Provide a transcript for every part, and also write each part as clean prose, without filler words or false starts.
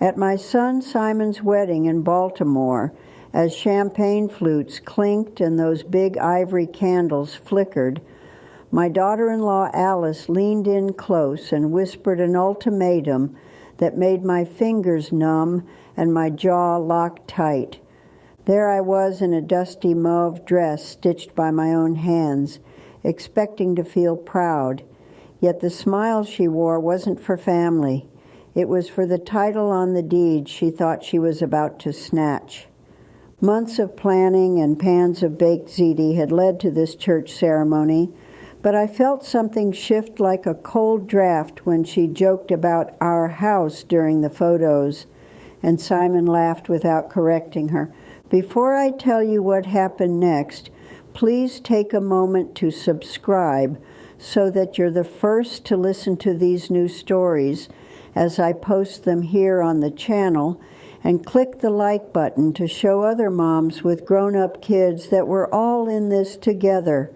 At my son Simon's wedding in Baltimore, as champagne flutes clinked and those big ivory candles flickered, my daughter-in-law Alice leaned in close and whispered an ultimatum that made my fingers numb and my jaw locked tight. There I was in a dusty mauve dress stitched by my own hands, expecting to feel proud. Yet the smile she wore wasn't for family. It was for the title on the deed she thought she was about to snatch. Months of planning and pans of baked ziti had led to this church ceremony, but I felt something shift like a cold draft when she joked about our house during the photos, and Simon laughed without correcting her. Before I tell you what happened next, please take a moment to subscribe so that you're the first to listen to these new stories as I post them here on the channel, and click the like button to show other moms with grown-up kids that we're all in this together.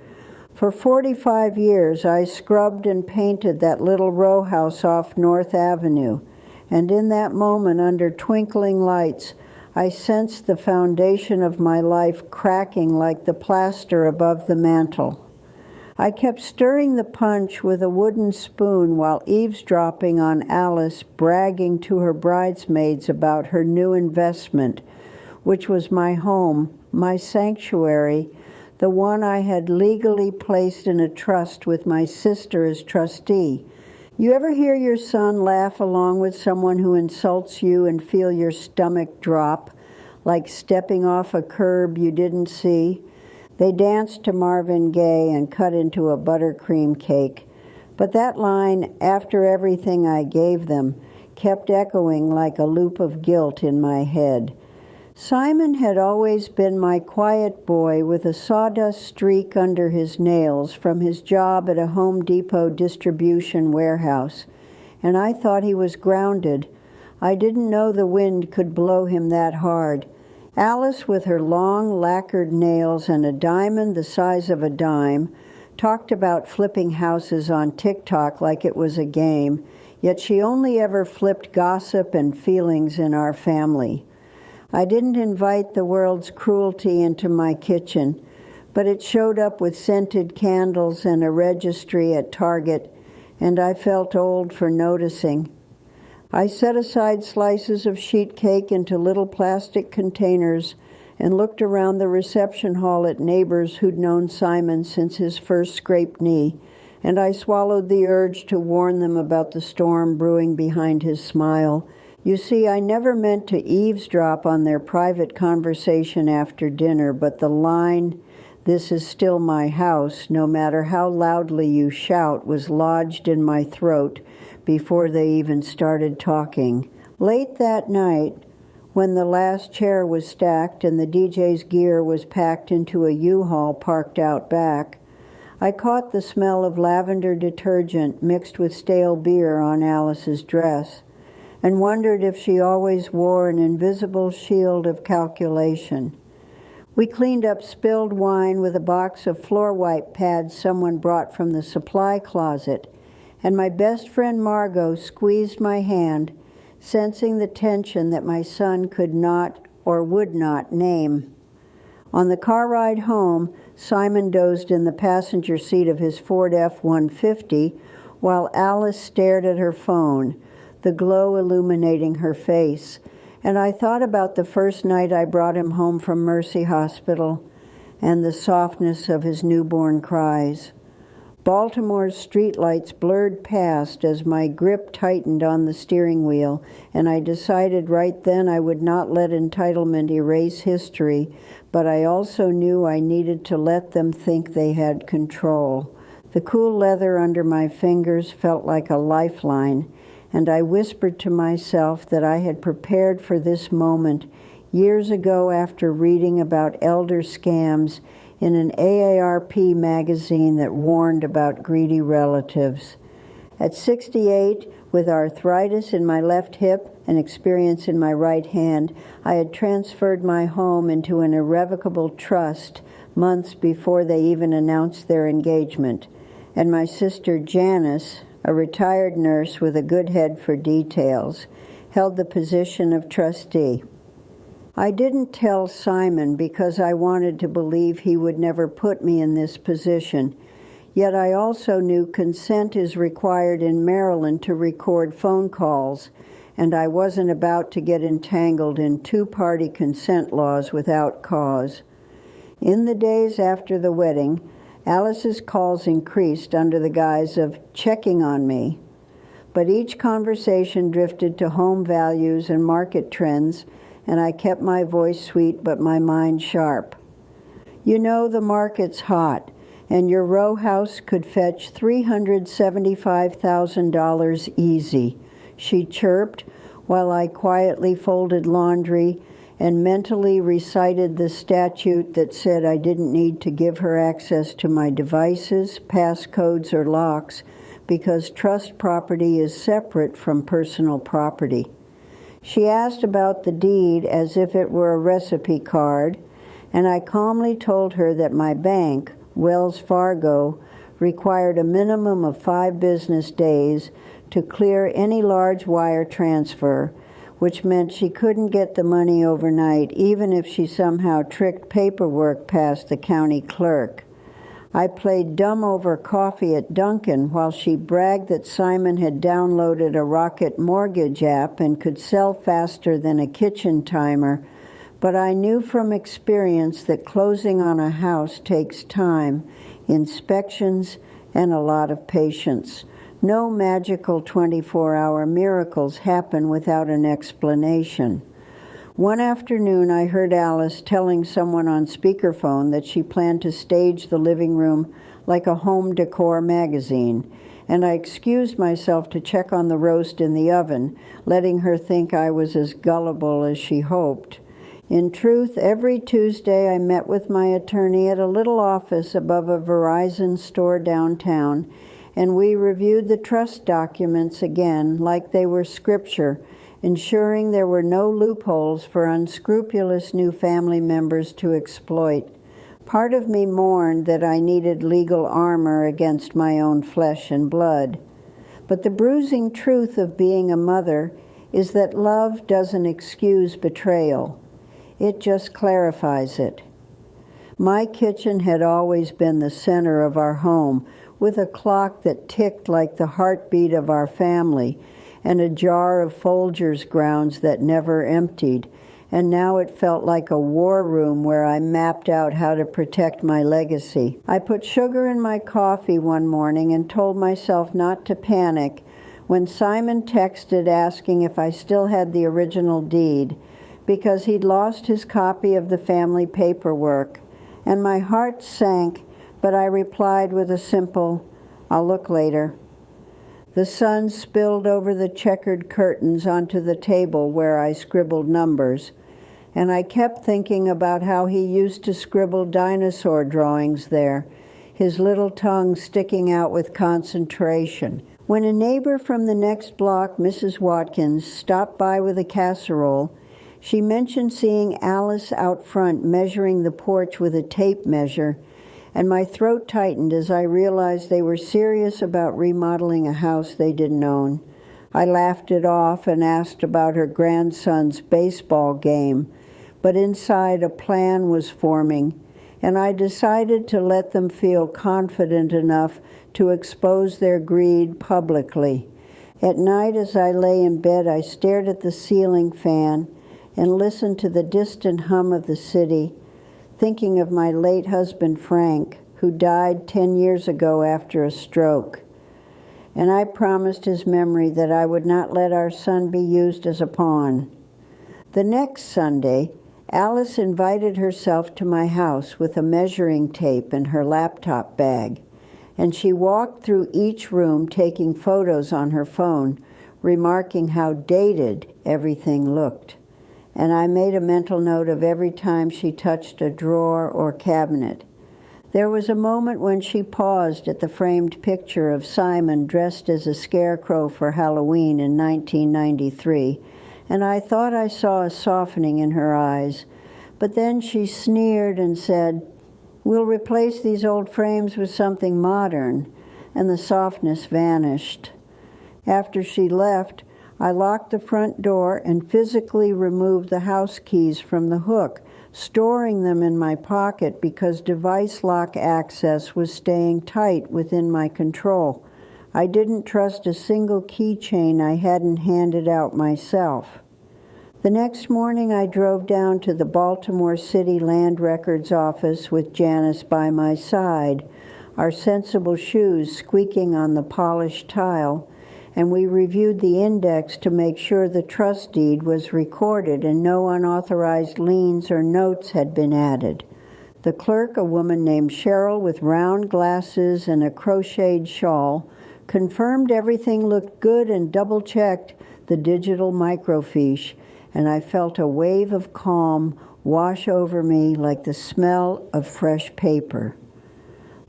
For 45 years, I scrubbed and painted that little row house off North Avenue, and in that moment, under twinkling lights, I sensed the foundation of my life cracking like the plaster above the mantel. I kept stirring the punch with a wooden spoon while eavesdropping on Alice bragging to her bridesmaids about her new investment, which was my home, my sanctuary, the one I had legally placed in a trust with my sister as trustee. You ever hear your son laugh along with someone who insults you and feel your stomach drop, like stepping off a curb you didn't see? They danced to Marvin Gaye and cut into a buttercream cake. But that line, "after everything I gave them," kept echoing like a loop of guilt in my head. Simon had always been my quiet boy with a sawdust streak under his nails from his job at a Home Depot distribution warehouse, and I thought he was grounded. I didn't know the wind could blow him that hard. Alice, with her long lacquered nails and a diamond the size of a dime, talked about flipping houses on TikTok like it was a game, yet she only ever flipped gossip and feelings in our family. I didn't invite the world's cruelty into my kitchen, but it showed up with scented candles and a registry at Target, and I felt old for noticing. I set aside slices of sheet cake into little plastic containers and looked around the reception hall at neighbors who'd known Simon since his first scraped knee, and I swallowed the urge to warn them about the storm brewing behind his smile. You see, I never meant to eavesdrop on their private conversation after dinner, but the line, "This is still my house, no matter how loudly you shout," was lodged in my throat before they even started talking. Late that night, when the last chair was stacked and the DJ's gear was packed into a U-Haul parked out back, I caught the smell of lavender detergent mixed with stale beer on Alice's dress, and wondered if she always wore an invisible shield of calculation. We cleaned up spilled wine with a box of floor wipe pads someone brought from the supply closet, and my best friend Margot squeezed my hand, sensing the tension that my son could not or would not name. On the car ride home, Simon dozed in the passenger seat of his Ford F-150 while Alice stared at her phone, the glow illuminating her face. And I thought about the first night I brought him home from Mercy Hospital and the softness of his newborn cries. Baltimore's streetlights blurred past as my grip tightened on the steering wheel, and I decided right then I would not let entitlement erase history, but I also knew I needed to let them think they had control. The cool leather under my fingers felt like a lifeline, and I whispered to myself that I had prepared for this moment years ago after reading about elder scams in an AARP magazine that warned about greedy relatives. At 68, with arthritis in my left hip and experience in my right hand, I had transferred my home into an irrevocable trust months before they even announced their engagement. And my sister Janice, a retired nurse with a good head for details, held the position of trustee. I didn't tell Simon because I wanted to believe he would never put me in this position, yet I also knew consent is required in Maryland to record phone calls, and I wasn't about to get entangled in two-party consent laws without cause. In the days after the wedding, Alice's calls increased under the guise of checking on me, but each conversation drifted to home values and market trends, and I kept my voice sweet but my mind sharp. You know the market's hot, and your row house could fetch $375,000 easy, she chirped while I quietly folded laundry and mentally recited the statute that said I didn't need to give her access to my devices, passcodes, or locks because trust property is separate from personal property. She asked about the deed as if it were a recipe card, and I calmly told her that my bank, Wells Fargo, required a minimum of 5 business days to clear any large wire transfer, which meant she couldn't get the money overnight even if she somehow tricked paperwork past the county clerk. I played dumb over coffee at Dunkin' while she bragged that Simon had downloaded a Rocket Mortgage app and could sell faster than a kitchen timer, but I knew from experience that closing on a house takes time, inspections, and a lot of patience. No magical 24-hour miracles happen without an explanation. One afternoon, I heard Alice telling someone on speakerphone that she planned to stage the living room like a home decor magazine, and I excused myself to check on the roast in the oven, letting her think I was as gullible as she hoped. In truth, every Tuesday I met with my attorney at a little office above a Verizon store downtown, and we reviewed the trust documents again like they were scripture, ensuring there were no loopholes for unscrupulous new family members to exploit. Part of me mourned that I needed legal armor against my own flesh and blood. But the bruising truth of being a mother is that love doesn't excuse betrayal. It just clarifies it. My kitchen had always been the center of our home, with a clock that ticked like the heartbeat of our family, and a jar of Folgers grounds that never emptied, and now it felt like a war room where I mapped out how to protect my legacy. I put sugar in my coffee one morning and told myself not to panic when Simon texted asking if I still had the original deed, because he'd lost his copy of the family paperwork, and my heart sank, but I replied with a simple, "I'll look later." The sun spilled over the checkered curtains onto the table where I scribbled numbers, and I kept thinking about how he used to scribble dinosaur drawings there, his little tongue sticking out with concentration. When a neighbor from the next block, Mrs. Watkins, stopped by with a casserole, she mentioned seeing Alice out front measuring the porch with a tape measure, and my throat tightened as I realized they were serious about remodeling a house they didn't own. I laughed it off and asked about her grandson's baseball game, but inside a plan was forming, and I decided to let them feel confident enough to expose their greed publicly. At night as I lay in bed, I stared at the ceiling fan and listened to the distant hum of the city, thinking of my late husband Frank, who died 10 years ago after a stroke. And I promised his memory that I would not let our son be used as a pawn. The next Sunday, Alice invited herself to my house with a measuring tape and her laptop bag, and she walked through each room taking photos on her phone, remarking how dated everything looked. And I made a mental note of every time she touched a drawer or cabinet. There was a moment when she paused at the framed picture of Simon dressed as a scarecrow for Halloween in 1993, and I thought I saw a softening in her eyes. But then she sneered and said, "We'll replace these old frames with something modern," and the softness vanished. After she left, I locked the front door and physically removed the house keys from the hook, storing them in my pocket because device lock access was staying tight within my control. I didn't trust a single keychain I hadn't handed out myself. The next morning I drove down to the Baltimore City Land Records office with Janice by my side, our sensible shoes squeaking on the polished tile, and we reviewed the index to make sure the trust deed was recorded and no unauthorized liens or notes had been added. The clerk, a woman named Cheryl with round glasses and a crocheted shawl, confirmed everything looked good and double-checked the digital microfiche, and I felt a wave of calm wash over me like the smell of fresh paper.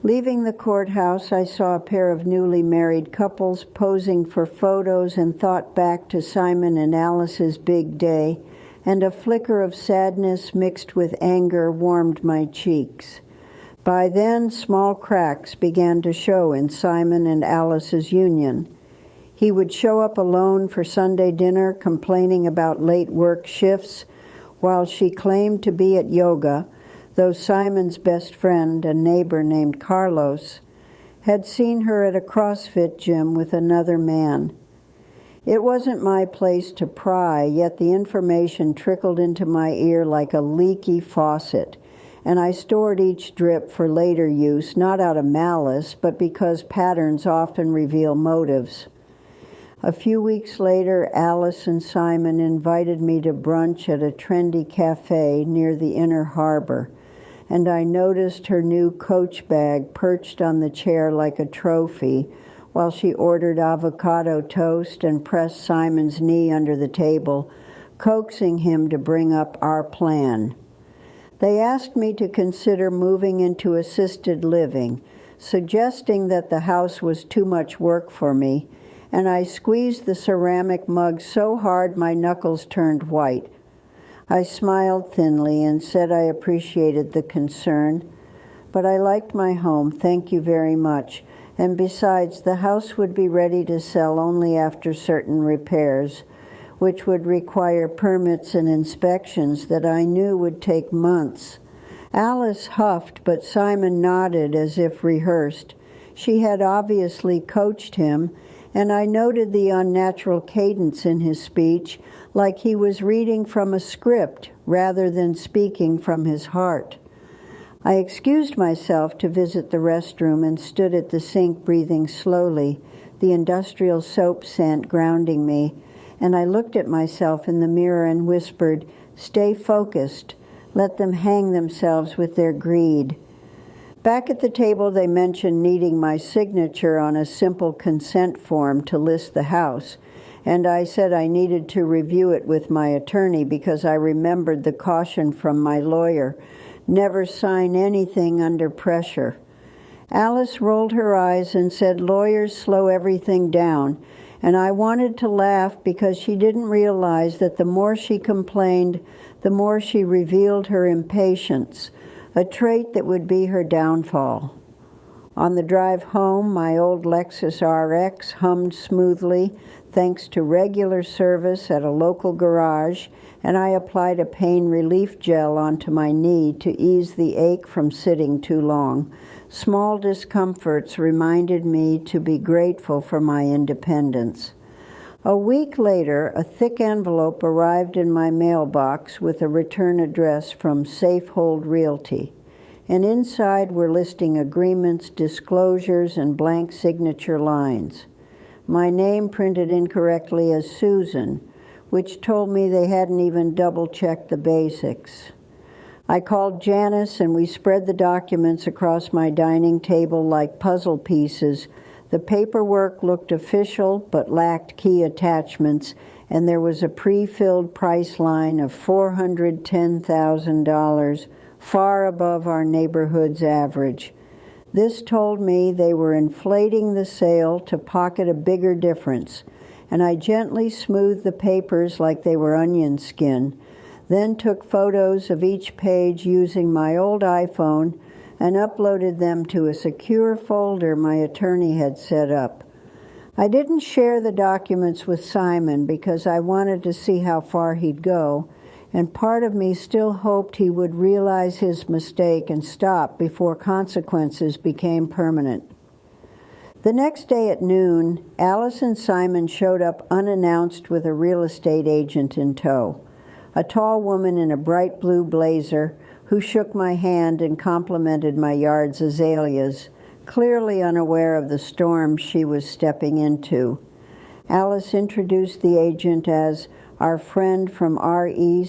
Leaving the courthouse, I saw a pair of newly married couples posing for photos and thought back to Simon and Alice's big day, and a flicker of sadness mixed with anger warmed my cheeks. By then, small cracks began to show in Simon and Alice's union. He would show up alone for Sunday dinner, complaining about late work shifts, while she claimed to be at yoga, though Simon's best friend, a neighbor named Carlos, had seen her at a CrossFit gym with another man. It wasn't my place to pry, yet the information trickled into my ear like a leaky faucet, and I stored each drip for later use, not out of malice, but because patterns often reveal motives. A few weeks later, Alice and Simon invited me to brunch at a trendy cafe near the Inner Harbor, and I noticed her new Coach bag perched on the chair like a trophy while she ordered avocado toast and pressed Simon's knee under the table, coaxing him to bring up our plan. They asked me to consider moving into assisted living, suggesting that the house was too much work for me, and I squeezed the ceramic mug so hard my knuckles turned white. I smiled thinly and said I appreciated the concern, but I liked my home, thank you very much, and besides, the house would be ready to sell only after certain repairs, which would require permits and inspections that I knew would take months. Alice huffed, but Simon nodded as if rehearsed. She had obviously coached him, and I noted the unnatural cadence in his speech, like he was reading from a script rather than speaking from his heart. I excused myself to visit the restroom and stood at the sink breathing slowly, the industrial soap scent grounding me, and I looked at myself in the mirror and whispered, "Stay focused. Let them hang themselves with their greed." Back at the table, they mentioned needing my signature on a simple consent form to list the house, and I said I needed to review it with my attorney because I remembered the caution from my lawyer, never sign anything under pressure. Alice rolled her eyes and said lawyers slow everything down, and I wanted to laugh because she didn't realize that the more she complained, the more she revealed her impatience, a trait that would be her downfall. On the drive home, my old Lexus RX hummed smoothly thanks to regular service at a local garage, and I applied a pain relief gel onto my knee to ease the ache from sitting too long. Small discomforts reminded me to be grateful for my independence. A week later, a thick envelope arrived in my mailbox with a return address from Safehold Realty, and inside were listing agreements, disclosures, and blank signature lines. My name printed incorrectly as Susan, which told me they hadn't even double-checked the basics. I called Janice and we spread the documents across my dining table like puzzle pieces. The paperwork looked official but lacked key attachments, and there was a pre-filled price line of $410,000, far above our neighborhood's average. This told me they were inflating the sale to pocket a bigger difference, and I gently smoothed the papers like they were onion skin, then took photos of each page using my old iPhone and uploaded them to a secure folder my attorney had set up. I didn't share the documents with Simon because I wanted to see how far he'd go, and part of me still hoped he would realize his mistake and stop before consequences became permanent. The next day at noon, Alice and Simon showed up unannounced with a real estate agent in tow, a tall woman in a bright blue blazer who shook my hand and complimented my yard's azaleas, clearly unaware of the storm she was stepping into. Alice introduced the agent as our friend from RE/MAX,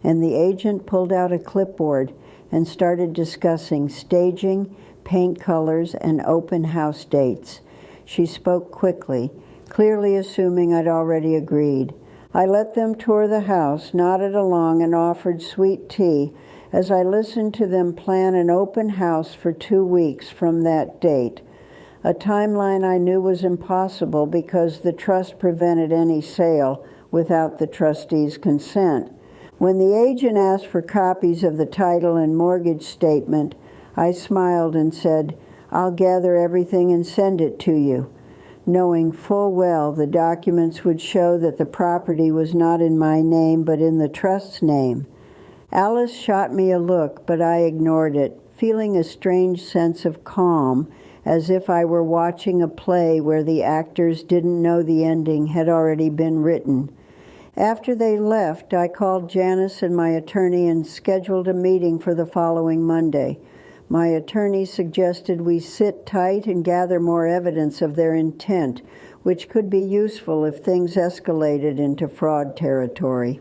and the agent pulled out a clipboard and started discussing staging, paint colors, and open house dates. She spoke quickly, clearly assuming I'd already agreed. I let them tour the house, nodded along, and offered sweet tea as I listened to them plan an open house for 2 weeks from that date, a timeline I knew was impossible because the trust prevented any sale without the trustees' consent. When the agent asked for copies of the title and mortgage statement, I smiled and said, "I'll gather everything and send it to you," knowing full well the documents would show that the property was not in my name but in the trust's name. Alice shot me a look, but I ignored it, feeling a strange sense of calm, as if I were watching a play where the actors didn't know the ending had already been written. After they left, I called Janice and my attorney and scheduled a meeting for the following Monday. My attorney suggested we sit tight and gather more evidence of their intent, which could be useful if things escalated into fraud territory.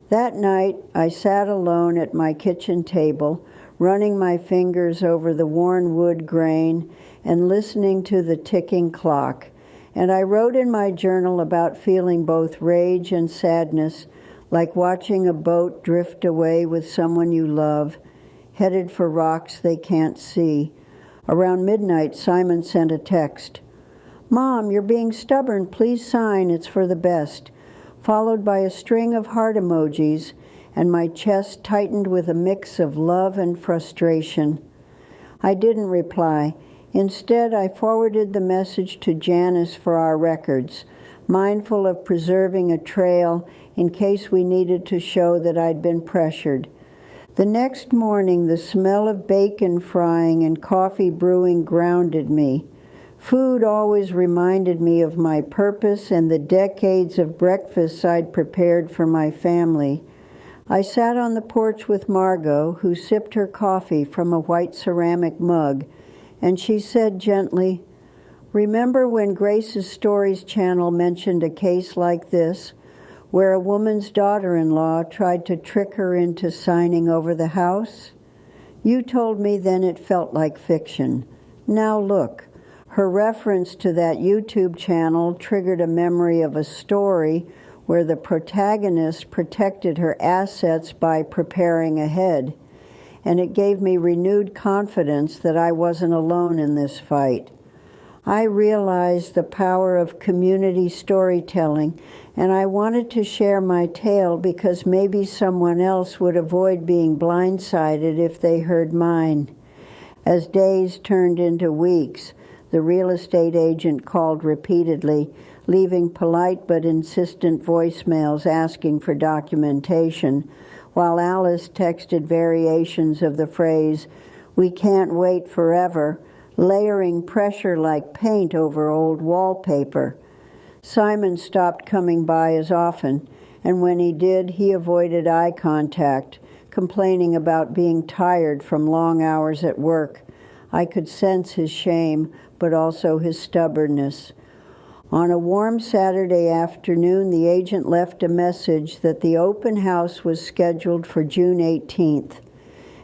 That night, I sat alone at my kitchen table, running my fingers over the worn wood grain and listening to the ticking clock, and I wrote in my journal about feeling both rage and sadness, like watching a boat drift away with someone you love, headed for rocks they can't see. Around midnight, Simon sent a text. "Mom, you're being stubborn. Please sign. It's for the best," followed by a string of heart emojis, and my chest tightened with a mix of love and frustration. I didn't reply. Instead, I forwarded the message to Janice for our records, mindful of preserving a trail in case we needed to show that I'd been pressured. The next morning, the smell of bacon frying and coffee brewing grounded me. Food always reminded me of my purpose and the decades of breakfasts I'd prepared for my family. I sat on the porch with Margot, who sipped her coffee from a white ceramic mug, and she said gently, "Remember when Grace's Stories channel mentioned a case like this, where a woman's daughter-in-law tried to trick her into signing over the house? You told me then it felt like fiction. Now look." Her reference to that YouTube channel triggered a memory of a story where the protagonist protected her assets by preparing ahead, and it gave me renewed confidence that I wasn't alone in this fight. I realized the power of community storytelling, and I wanted to share my tale because maybe someone else would avoid being blindsided if they heard mine. As days turned into weeks, the real estate agent called repeatedly, leaving polite but insistent voicemails asking for documentation, while Alice texted variations of the phrase, "We can't wait forever," layering pressure like paint over old wallpaper. Simon stopped coming by as often, and when he did, he avoided eye contact, complaining about being tired from long hours at work. I could sense his shame, but also his stubbornness. On a warm Saturday afternoon, the agent left a message that the open house was scheduled for June 18th,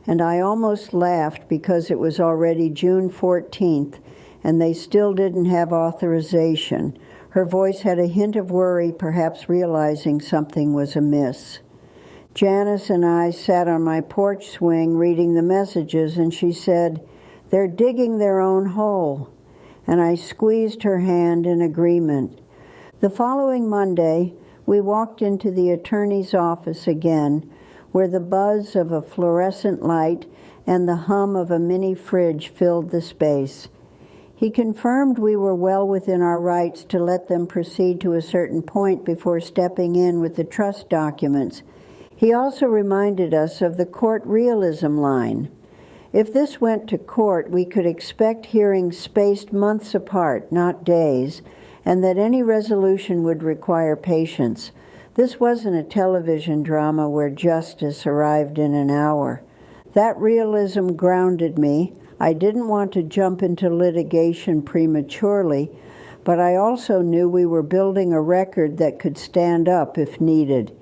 and I almost laughed because it was already June 14th, and they still didn't have authorization. Her voice had a hint of worry, perhaps realizing something was amiss. Janice and I sat on my porch swing reading the messages, and she said, "They're digging their own hole," and I squeezed her hand in agreement. The following Monday, we walked into the attorney's office again, where the buzz of a fluorescent light and the hum of a mini fridge filled the space. He confirmed we were well within our rights to let them proceed to a certain point before stepping in with the trust documents. He also reminded us of the court realism line. If this went to court, we could expect hearings spaced months apart, not days, and that any resolution would require patience. This wasn't a television drama where justice arrived in an hour. That realism grounded me. I didn't want to jump into litigation prematurely, but I also knew we were building a record that could stand up if needed.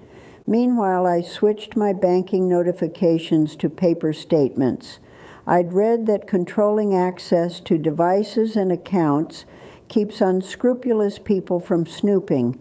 Meanwhile, I switched my banking notifications to paper statements. I'd read that controlling access to devices and accounts keeps unscrupulous people from snooping,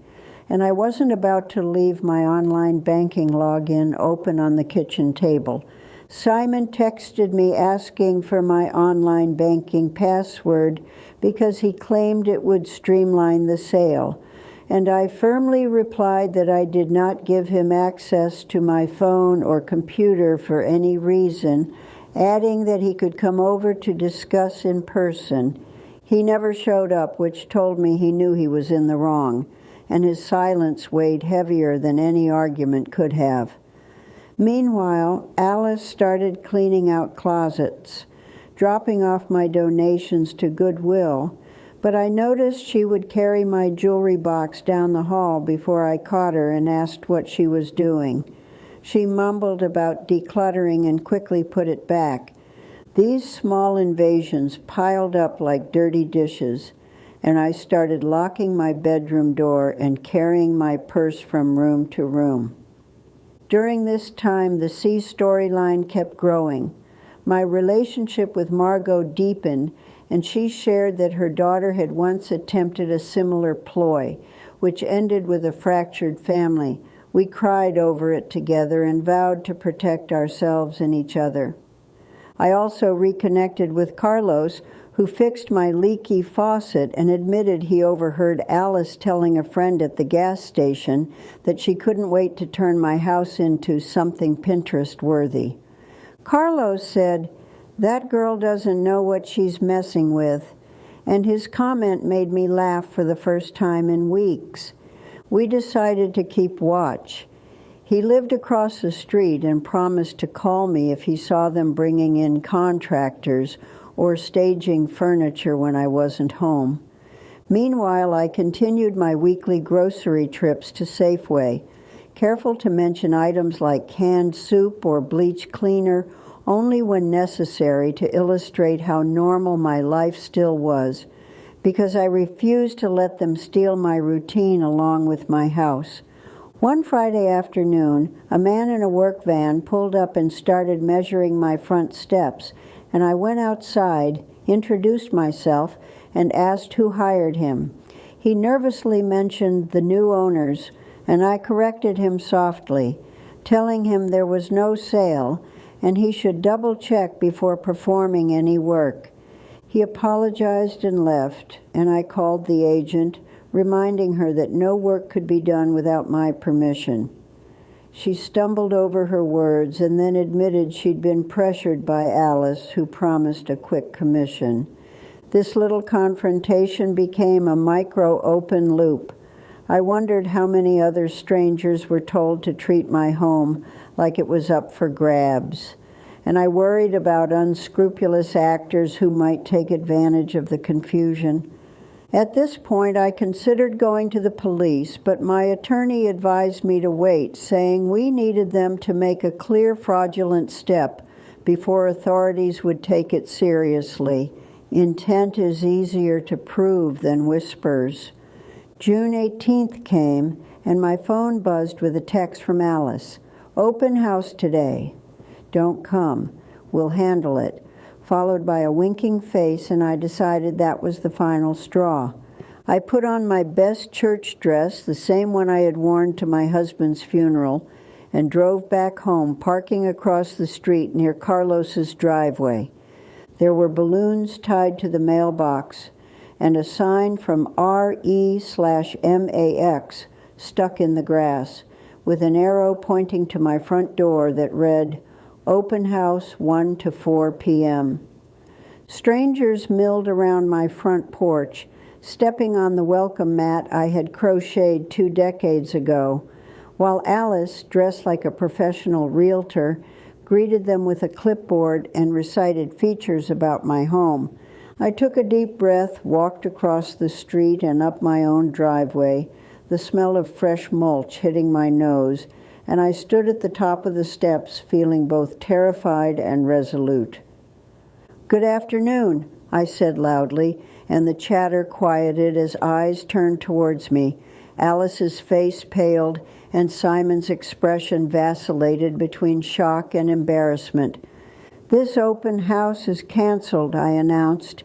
and I wasn't about to leave my online banking login open on the kitchen table. Simon texted me asking for my online banking password because he claimed it would streamline the sale, and I firmly replied that I did not give him access to my phone or computer for any reason, adding that he could come over to discuss in person. He never showed up, which told me he knew he was in the wrong, and his silence weighed heavier than any argument could have. Meanwhile, Alice started cleaning out closets, dropping off my donations to Goodwill, but I noticed she would carry my jewelry box down the hall before I caught her and asked what she was doing. She mumbled about decluttering and quickly put it back. These small invasions piled up like dirty dishes, and I started locking my bedroom door and carrying my purse from room to room. During this time, the C storyline kept growing. My relationship with Margot deepened, and she shared that her daughter had once attempted a similar ploy, which ended with a fractured family. We cried over it together and vowed to protect ourselves and each other. I also reconnected with Carlos, who fixed my leaky faucet and admitted he overheard Alice telling a friend at the gas station that she couldn't wait to turn my house into something Pinterest-worthy. Carlos said, "That girl doesn't know what she's messing with," and his comment made me laugh for the first time in weeks. We decided to keep watch. He lived across the street and promised to call me if he saw them bringing in contractors or staging furniture when I wasn't home. Meanwhile, I continued my weekly grocery trips to Safeway, careful to mention items like canned soup or bleach cleaner only when necessary to illustrate how normal my life still was, because I refused to let them steal my routine along with my house. One Friday afternoon, a man in a work van pulled up and started measuring my front steps, and I went outside, introduced myself, and asked who hired him. He nervously mentioned the new owners, and I corrected him softly, telling him there was no sale, and he should double-check before performing any work. He apologized and left, and I called the agent, reminding her that no work could be done without my permission. She stumbled over her words and then admitted she'd been pressured by Alice, who promised a quick commission. This little confrontation became a micro-open loop. I wondered how many other strangers were told to treat my home like it was up for grabs, and I worried about unscrupulous actors who might take advantage of the confusion. At this point, I considered going to the police, but my attorney advised me to wait, saying we needed them to make a clear fraudulent step before authorities would take it seriously. Intent is easier to prove than whispers. June 18th came, and my phone buzzed with a text from Alice. "Open house today. Don't come. We'll handle it," followed by a winking face, and I decided that was the final straw. I put on my best church dress, the same one I had worn to my husband's funeral, and drove back home, parking across the street near Carlos's driveway. There were balloons tied to the mailbox, and a sign from RE/MAX stuck in the grass, with an arrow pointing to my front door that read, "Open house 1 to 4 p.m. Strangers milled around my front porch, stepping on the welcome mat I had crocheted 2 decades ago, while Alice, dressed like a professional realtor, greeted them with a clipboard and recited features about my home. I took a deep breath, walked across the street and up my own driveway, the smell of fresh mulch hitting my nose, and I stood at the top of the steps feeling both terrified and resolute. "Good afternoon," I said loudly, and the chatter quieted as eyes turned towards me. Alice's face paled, and Simon's expression vacillated between shock and embarrassment. "This open house is canceled," I announced,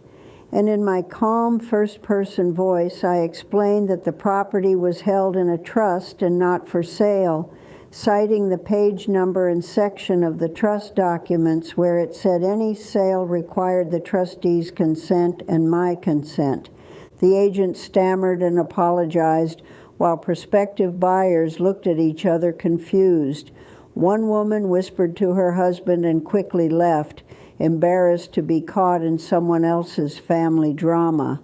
and in my calm first-person voice I explained that the property was held in a trust and not for sale, citing the page number and section of the trust documents where it said any sale required the trustee's consent and my consent. The agent stammered and apologized, while prospective buyers looked at each other confused. One woman whispered to her husband and quickly left, embarrassed to be caught in someone else's family drama.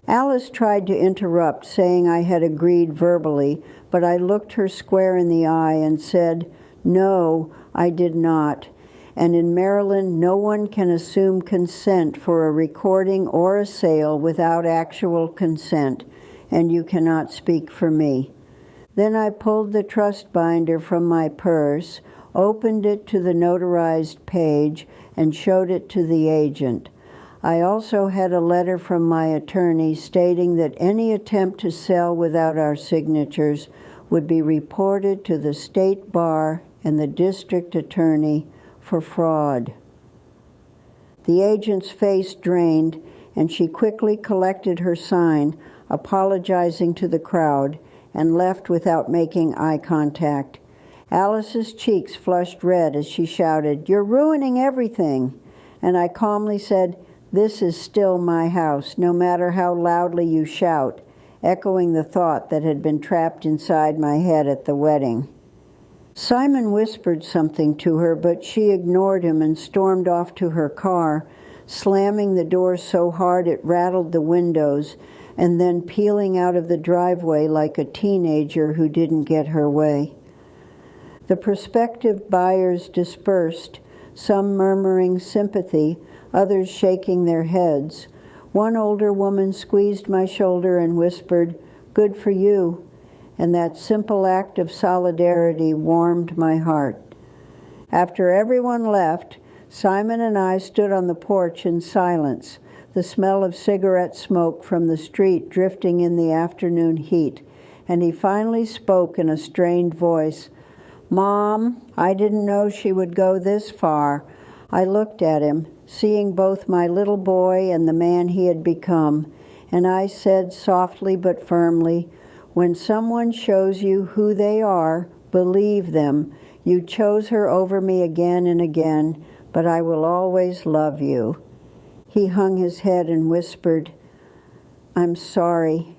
Alice tried to interrupt, saying I had agreed verbally, but I looked her square in the eye and said, "No, I did not. And in Maryland, no one can assume consent for a recording or a sale without actual consent, and you cannot speak for me." Then I pulled the trust binder from my purse, opened it to the notarized page, and showed it to the agent. I also had a letter from my attorney stating that any attempt to sell without our signatures would be reported to the state bar and the district attorney for fraud. The agent's face drained, and she quickly collected her sign, apologizing to the crowd, and left without making eye contact. Alice's cheeks flushed red as she shouted, "You're ruining everything!" And I calmly said, "This is still my house, no matter how loudly you shout," echoing the thought that had been trapped inside my head at the wedding. Simon whispered something to her, but she ignored him and stormed off to her car, slamming the door so hard it rattled the windows, and then peeling out of the driveway like a teenager who didn't get her way. The prospective buyers dispersed, some murmuring sympathy, others shaking their heads. One older woman squeezed my shoulder and whispered, "Good for you," and that simple act of solidarity warmed my heart. After everyone left, Simon and I stood on the porch in silence, the smell of cigarette smoke from the street drifting in the afternoon heat, and he finally spoke in a strained voice. "Mom, I didn't know she would go this far." I looked at him, seeing both my little boy and the man he had become, and I said softly but firmly, "When someone shows you who they are, believe them. You chose her over me again and again, but I will always love you." He hung his head and whispered, "I'm sorry."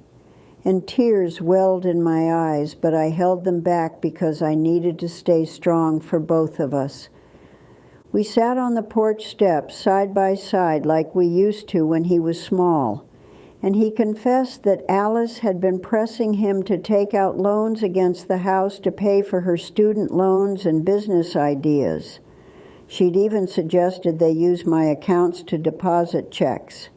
And tears welled in my eyes, but I held them back because I needed to stay strong for both of us. We sat on the porch steps side by side like we used to when he was small, and he confessed that Alice had been pressing him to take out loans against the house to pay for her student loans and business ideas. She'd even suggested they use my accounts to deposit checks.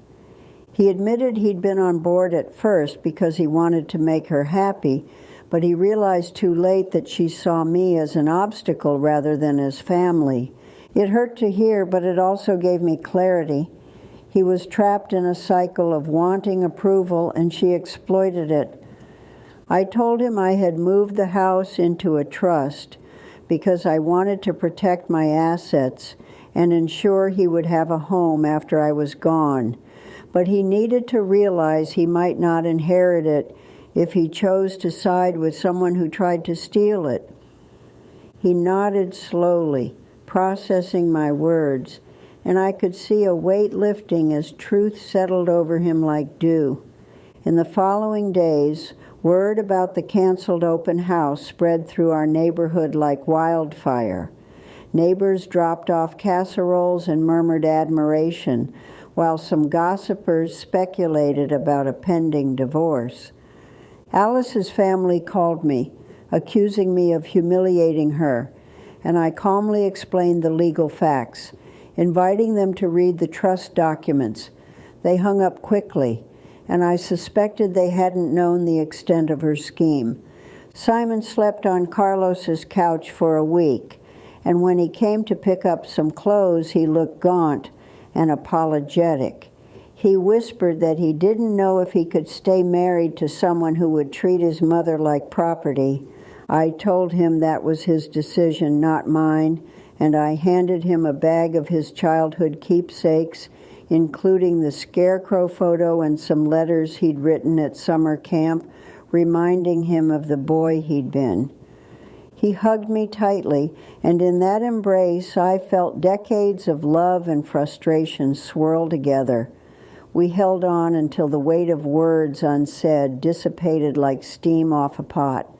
He admitted he'd been on board at first because he wanted to make her happy, but he realized too late that she saw me as an obstacle rather than as family. It hurt to hear, but it also gave me clarity. He was trapped in a cycle of wanting approval, and she exploited it. I told him I had moved the house into a trust because I wanted to protect my assets and ensure he would have a home after I was gone. But he needed to realize he might not inherit it if he chose to side with someone who tried to steal it. He nodded slowly, processing my words, and I could see a weight lifting as truth settled over him like dew. In the following days, word about the canceled open house spread through our neighborhood like wildfire. Neighbors dropped off casseroles and murmured admiration, while some gossipers speculated about a pending divorce. Alice's family called me, accusing me of humiliating her, and I calmly explained the legal facts, inviting them to read the trust documents. They hung up quickly, and I suspected they hadn't known the extent of her scheme. Simon slept on Carlos's couch for a week, and when he came to pick up some clothes, he looked gaunt and apologetic. He whispered that he didn't know if he could stay married to someone who would treat his mother like property. I told him that was his decision, not mine, and I handed him a bag of his childhood keepsakes, including the scarecrow photo and some letters he'd written at summer camp, reminding him of the boy he'd been. He hugged me tightly, and in that embrace I felt decades of love and frustration swirl together. We held on until the weight of words unsaid dissipated like steam off a pot.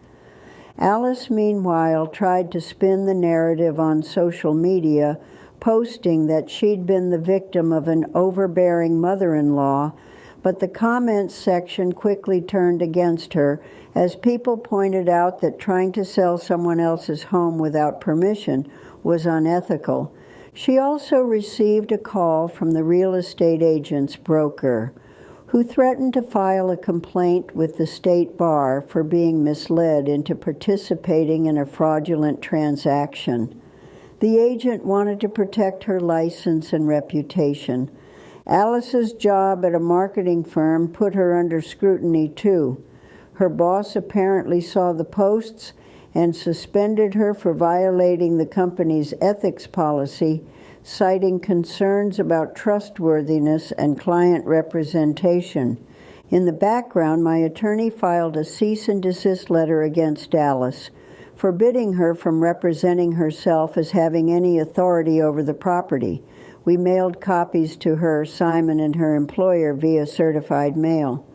Alice, meanwhile, tried to spin the narrative on social media, posting that she'd been the victim of an overbearing mother-in-law, but the comments section quickly turned against her as people pointed out that trying to sell someone else's home without permission was unethical. She also received a call from the real estate agent's broker, who threatened to file a complaint with the state bar for being misled into participating in a fraudulent transaction. The agent wanted to protect her license and reputation. Alice's job at a marketing firm put her under scrutiny too. Her boss apparently saw the posts and suspended her for violating the company's ethics policy, citing concerns about trustworthiness and client representation. In the background, my attorney filed a cease and desist letter against Alice, forbidding her from representing herself as having any authority over the property. We mailed copies to her, Simon, and her employer via certified mail.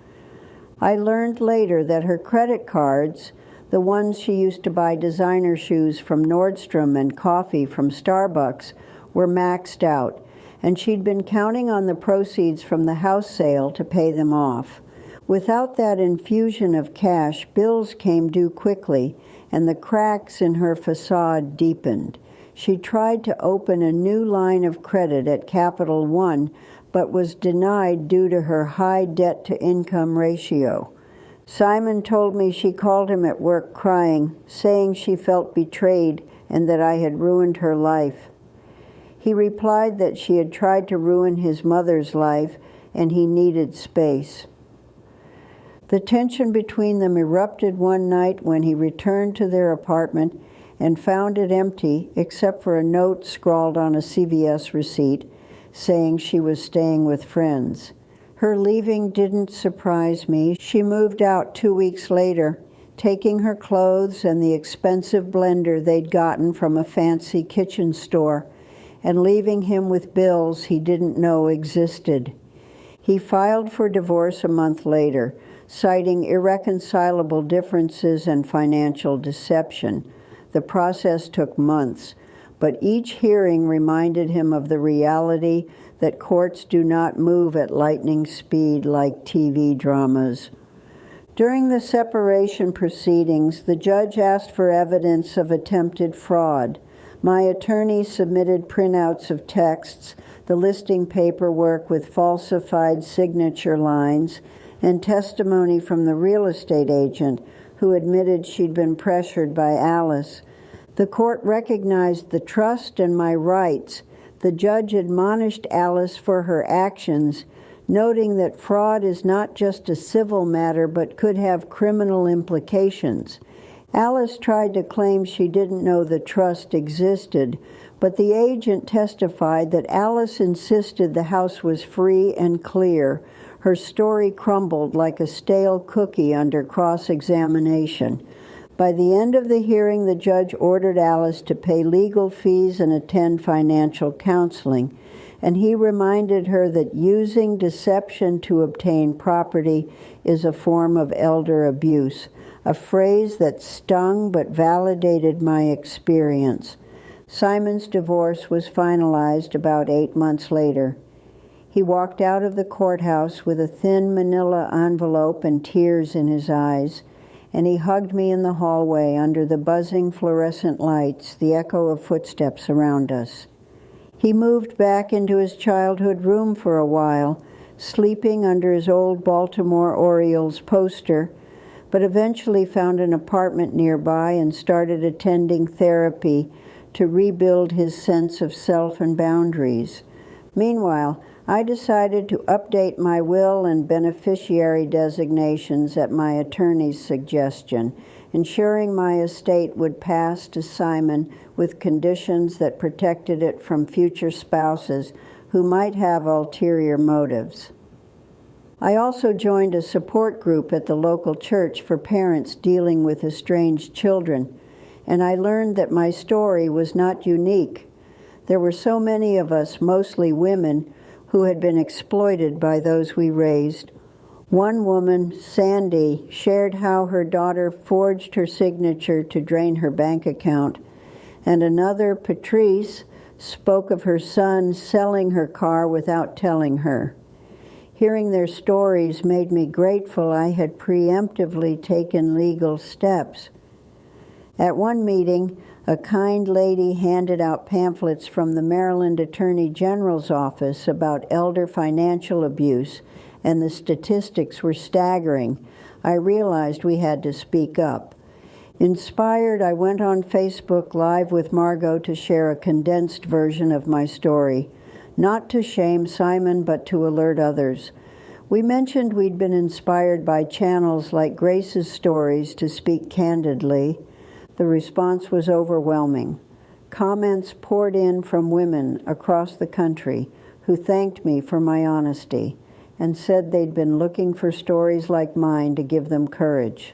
I learned later that her credit cards, the ones she used to buy designer shoes from Nordstrom and coffee from Starbucks, were maxed out, and she'd been counting on the proceeds from the house sale to pay them off. Without that infusion of cash, bills came due quickly, and the cracks in her facade deepened. She tried to open a new line of credit at Capital One, but was denied due to her high debt-to-income ratio. Simon told me she called him at work crying, saying she felt betrayed and that I had ruined her life. He replied that she had tried to ruin his mother's life and he needed space. The tension between them erupted one night when he returned to their apartment and found it empty except for a note scrawled on a CVS receipt saying she was staying with friends. Her leaving didn't surprise me. She moved out 2 weeks later, taking her clothes and the expensive blender they'd gotten from a fancy kitchen store, and leaving him with bills he didn't know existed. He filed for divorce a month later, citing irreconcilable differences and financial deception. The process took months, but each hearing reminded him of the reality that courts do not move at lightning speed like TV dramas. During the separation proceedings, the judge asked for evidence of attempted fraud. My attorney submitted printouts of texts, the listing paperwork with falsified signature lines, and testimony from the real estate agent who admitted she'd been pressured by Alice. The court recognized the trust and my rights. The judge admonished Alice for her actions, noting that fraud is not just a civil matter but could have criminal implications. Alice tried to claim she didn't know the trust existed, but the agent testified that Alice insisted the house was free and clear. Her story crumbled like a stale cookie under cross-examination. By the end of the hearing, the judge ordered Alice to pay legal fees and attend financial counseling, and he reminded her that using deception to obtain property is a form of elder abuse, a phrase that stung but validated my experience. Simon's divorce was finalized about 8 months later. He walked out of the courthouse with a thin manila envelope and tears in his eyes, and he hugged me in the hallway under the buzzing fluorescent lights, the echo of footsteps around us. He moved back into his childhood room for a while, sleeping under his old Baltimore Orioles poster, but eventually found an apartment nearby and started attending therapy to rebuild his sense of self and boundaries. Meanwhile, I decided to update my will and beneficiary designations at my attorney's suggestion, ensuring my estate would pass to Simon with conditions that protected it from future spouses who might have ulterior motives. I also joined a support group at the local church for parents dealing with estranged children, and I learned that my story was not unique. There were so many of us, mostly women, who had been exploited by those we raised. One woman, Sandy, shared how her daughter forged her signature to drain her bank account, and another, Patrice, spoke of her son selling her car without telling her. Hearing their stories made me grateful I had preemptively taken legal steps. At one meeting, a kind lady handed out pamphlets from the Maryland Attorney General's office about elder financial abuse, and the statistics were staggering. I realized we had to speak up. Inspired, I went on Facebook Live with Margot to share a condensed version of my story, not to shame Simon, but to alert others. We mentioned we'd been inspired by channels like Grace's Stories to speak candidly. The response was overwhelming. Comments poured in from women across the country who thanked me for my honesty and said they'd been looking for stories like mine to give them courage.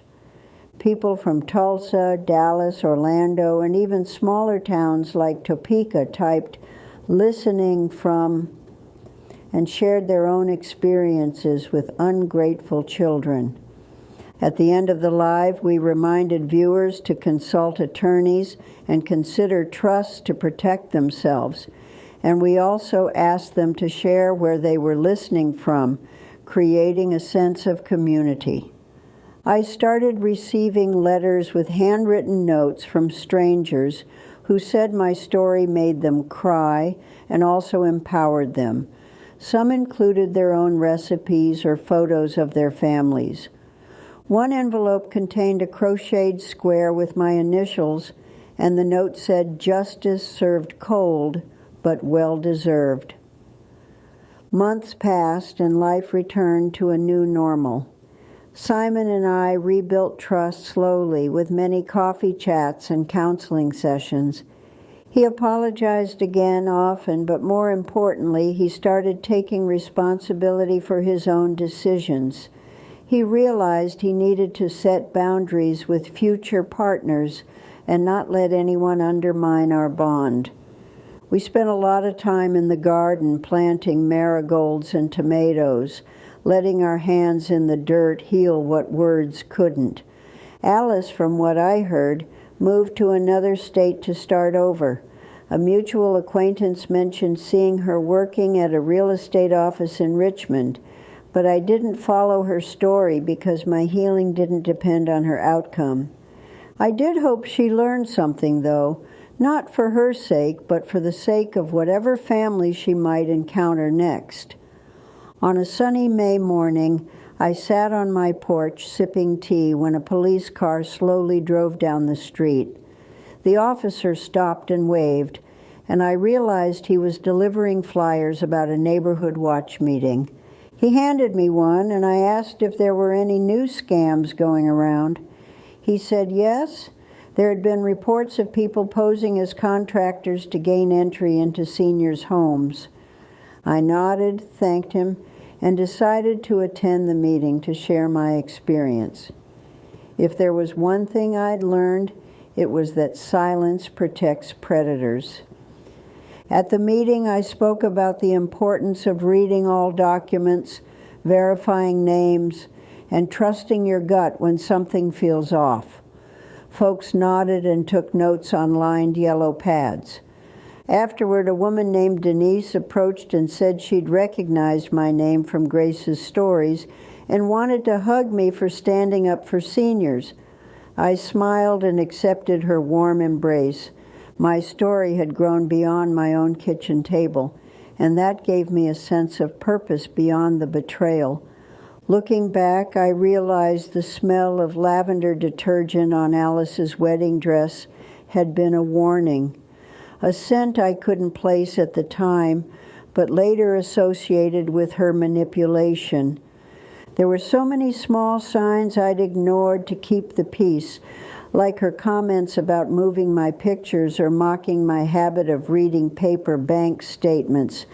People from Tulsa, Dallas, Orlando, and even smaller towns like Topeka typed "listening from" and shared their own experiences with ungrateful children. At the end of the live, we reminded viewers to consult attorneys and consider trusts to protect themselves. And we also asked them to share where they were listening from, creating a sense of community. I started receiving letters with handwritten notes from strangers who said my story made them cry and also empowered them. Some included their own recipes or photos of their families. One envelope contained a crocheted square with my initials, and the note said, "Justice served cold, but well-deserved." Months passed, and life returned to a new normal. Simon and I rebuilt trust slowly with many coffee chats and counseling sessions. He apologized again often, but more importantly, he started taking responsibility for his own decisions. He realized he needed to set boundaries with future partners and not let anyone undermine our bond. We spent a lot of time in the garden planting marigolds and tomatoes, letting our hands in the dirt heal what words couldn't. Alice, from what I heard, moved to another state to start over. A mutual acquaintance mentioned seeing her working at a real estate office in Richmond, but I didn't follow her story because my healing didn't depend on her outcome. I did hope she learned something, though, not for her sake, but for the sake of whatever family she might encounter next. On a sunny May morning, I sat on my porch sipping tea when a police car slowly drove down the street. The officer stopped and waved, and I realized he was delivering flyers about a neighborhood watch meeting. He handed me one, and I asked if there were any new scams going around. He said yes. There had been reports of people posing as contractors to gain entry into seniors' homes. I nodded, thanked him, and decided to attend the meeting to share my experience. If there was one thing I'd learned, it was that silence protects predators. At the meeting, I spoke about the importance of reading all documents, verifying names, and trusting your gut when something feels off. Folks nodded and took notes on lined yellow pads. Afterward, a woman named Denise approached and said she'd recognized my name from Grace's stories and wanted to hug me for standing up for seniors. I smiled and accepted her warm embrace. My story had grown beyond my own kitchen table, and that gave me a sense of purpose beyond the betrayal. Looking back, I realized the smell of lavender detergent on Alice's wedding dress had been a warning, a scent I couldn't place at the time, but later associated with her manipulation. There were so many small signs I'd ignored to keep the peace, like her comments about moving my pictures or mocking my habit of reading paper bank statements.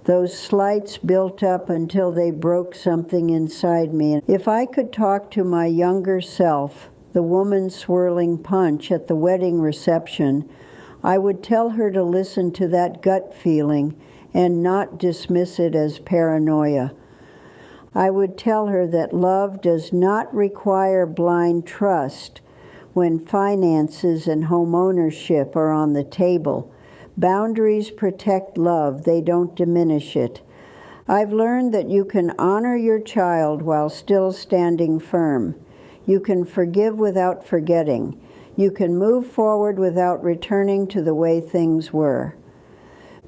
Those slights built up until they broke something inside me. If I could talk to my younger self, the woman swirling punch at the wedding reception, I would tell her to listen to that gut feeling and not dismiss it as paranoia. I would tell her that love does not require blind trust when finances and home ownership are on the table. Boundaries protect love, they don't diminish it. I've learned that you can honor your child while still standing firm. You can forgive without forgetting. You can move forward without returning to the way things were.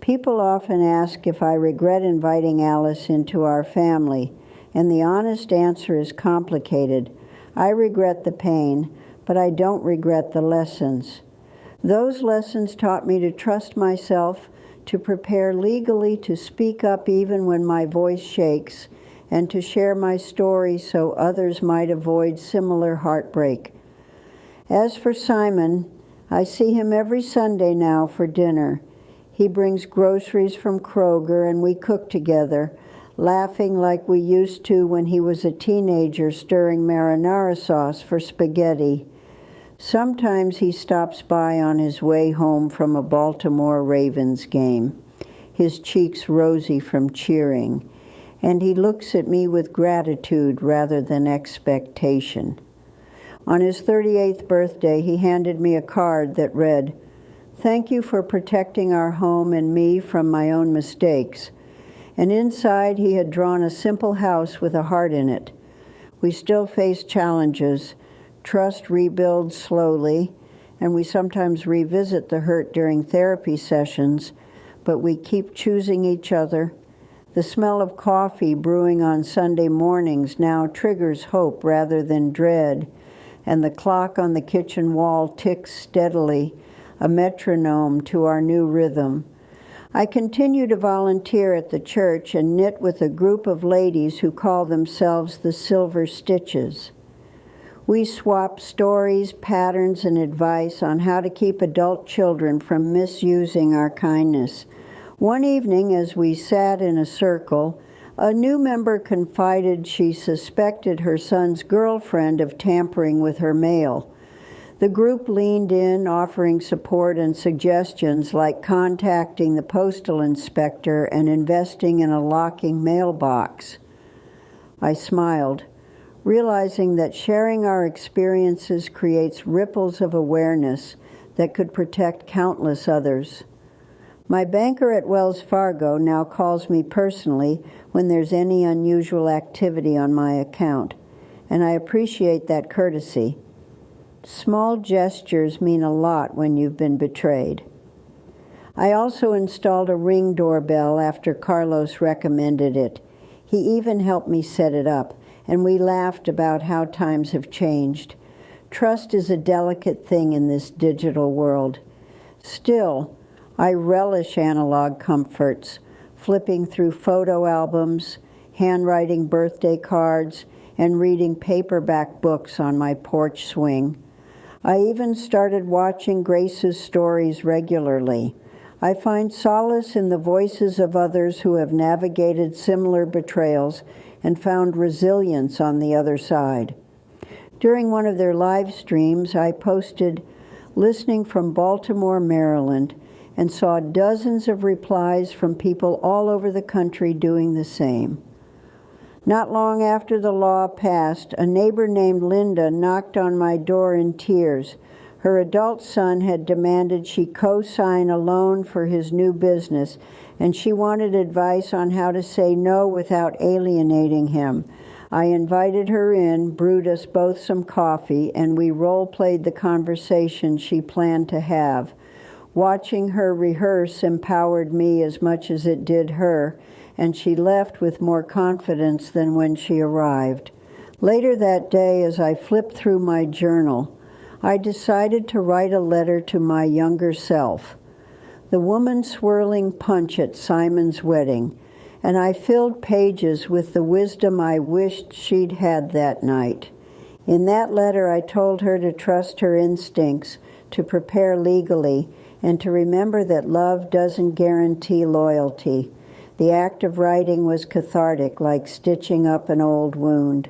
People often ask if I regret inviting Alice into our family, and the honest answer is complicated. I regret the pain, but I don't regret the lessons. Those lessons taught me to trust myself, to prepare legally to speak up even when my voice shakes, and to share my story so others might avoid similar heartbreak. As for Simon, I see him every Sunday now for dinner. He brings groceries from Kroger and we cook together, laughing like we used to when he was a teenager stirring marinara sauce for spaghetti. Sometimes he stops by on his way home from a Baltimore Ravens game, his cheeks rosy from cheering, and he looks at me with gratitude rather than expectation. On his 38th birthday, he handed me a card that read, "Thank you for protecting our home and me from my own mistakes." And inside he had drawn a simple house with a heart in it. We still face challenges. Trust rebuilds slowly, and we sometimes revisit the hurt during therapy sessions, but we keep choosing each other. The smell of coffee brewing on Sunday mornings now triggers hope rather than dread, and the clock on the kitchen wall ticks steadily, a metronome to our new rhythm. I continue to volunteer at the church and knit with a group of ladies who call themselves the Silver Stitches. We swap stories, patterns, and advice on how to keep adult children from misusing our kindness. One evening, as we sat in a circle, a new member confided she suspected her son's girlfriend of tampering with her mail. The group leaned in, offering support and suggestions like contacting the postal inspector and investing in a locking mailbox. I smiled, realizing that sharing our experiences creates ripples of awareness that could protect countless others. My banker at Wells Fargo now calls me personally when there's any unusual activity on my account, and I appreciate that courtesy. Small gestures mean a lot when you've been betrayed. I also installed a Ring doorbell after Carlos recommended it. He even helped me set it up, and we laughed about how times have changed. Trust is a delicate thing in this digital world. Still, I relish analog comforts, flipping through photo albums, handwriting birthday cards, and reading paperback books on my porch swing. I even started watching Grace's stories regularly. I find solace in the voices of others who have navigated similar betrayals and found resilience on the other side. During one of their live streams, I posted, "Listening from Baltimore, Maryland," and saw dozens of replies from people all over the country doing the same. Not long after the law passed, a neighbor named Linda knocked on my door in tears, Her adult son had demanded she co-sign a loan for his new business, and she wanted advice on how to say no without alienating him. I invited her in, brewed us both some coffee, and we role-played the conversation she planned to have. Watching her rehearse empowered me as much as it did her, and she left with more confidence than when she arrived. Later that day, as I flipped through my journal, I decided to write a letter to my younger self. The woman swirling punch at Simon's wedding, and I filled pages with the wisdom I wished she'd had that night. In that letter, I told her to trust her instincts, to prepare legally, and to remember that love doesn't guarantee loyalty. The act of writing was cathartic, like stitching up an old wound.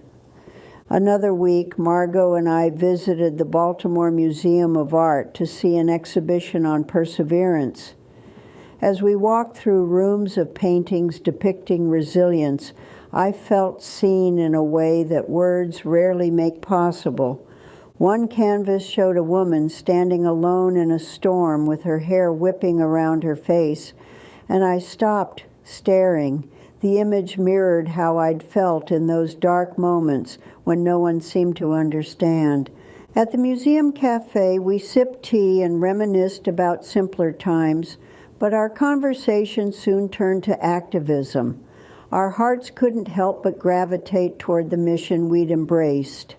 Another week, Margot and I visited the Baltimore Museum of Art to see an exhibition on perseverance. As we walked through rooms of paintings depicting resilience, I felt seen in a way that words rarely make possible. One canvas showed a woman standing alone in a storm with her hair whipping around her face, and I stopped, staring. The image mirrored how I'd felt in those dark moments when no one seemed to understand. At the museum cafe, we sipped tea and reminisced about simpler times, but our conversation soon turned to activism. Our hearts couldn't help but gravitate toward the mission we'd embraced.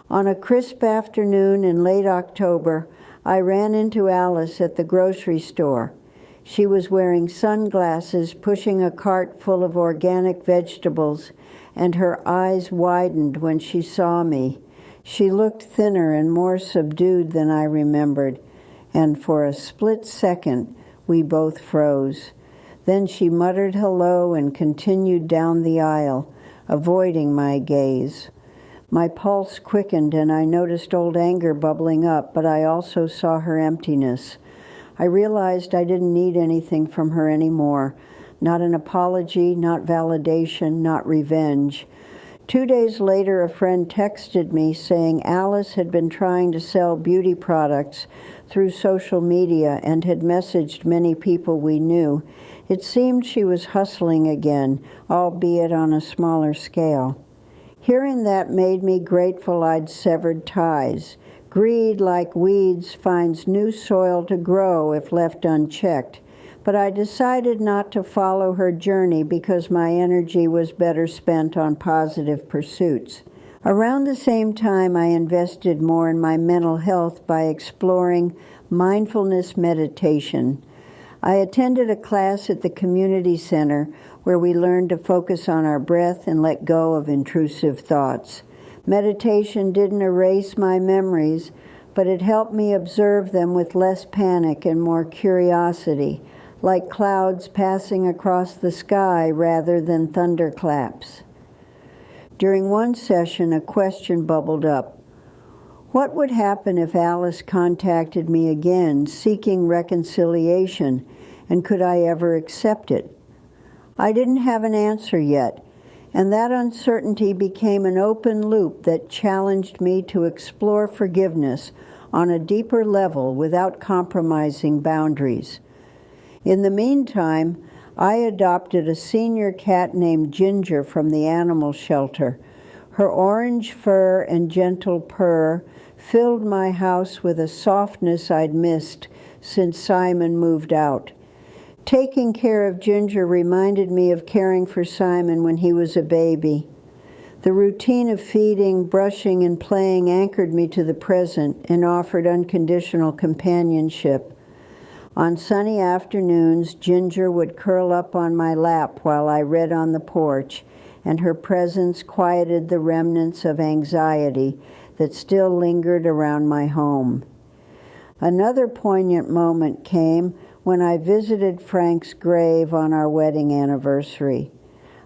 On a crisp afternoon in late October, I ran into Alice at the grocery store. She was wearing sunglasses, pushing a cart full of organic vegetables, and her eyes widened when she saw me. She looked thinner and more subdued than I remembered, and for a split second, we both froze. Then she muttered hello and continued down the aisle, avoiding my gaze. My pulse quickened, and I noticed old anger bubbling up, but I also saw her emptiness. I realized I didn't need anything from her anymore. Not an apology, not validation, not revenge. 2 days later, a friend texted me saying Alice had been trying to sell beauty products through social media and had messaged many people we knew. It seemed she was hustling again, albeit on a smaller scale. Hearing that made me grateful I'd severed ties. Greed, like weeds, finds new soil to grow if left unchecked. But I decided not to follow her journey because my energy was better spent on positive pursuits. Around the same time, I invested more in my mental health by exploring mindfulness meditation. I attended a class at the community center where we learned to focus on our breath and let go of intrusive thoughts. Meditation didn't erase my memories, but it helped me observe them with less panic and more curiosity, like clouds passing across the sky rather than thunderclaps. During one session, a question bubbled up. What would happen if Alice contacted me again, seeking reconciliation, and could I ever accept it? I didn't have an answer yet, and that uncertainty became an open loop that challenged me to explore forgiveness on a deeper level without compromising boundaries. In the meantime, I adopted a senior cat named Ginger from the animal shelter. Her orange fur and gentle purr filled my house with a softness I'd missed since Simon moved out. Taking care of Ginger reminded me of caring for Simon when he was a baby. The routine of feeding, brushing, and playing anchored me to the present and offered unconditional companionship. On sunny afternoons, Ginger would curl up on my lap while I read on the porch, and her presence quieted the remnants of anxiety that still lingered around my home. Another poignant moment came when I visited Frank's grave on our wedding anniversary.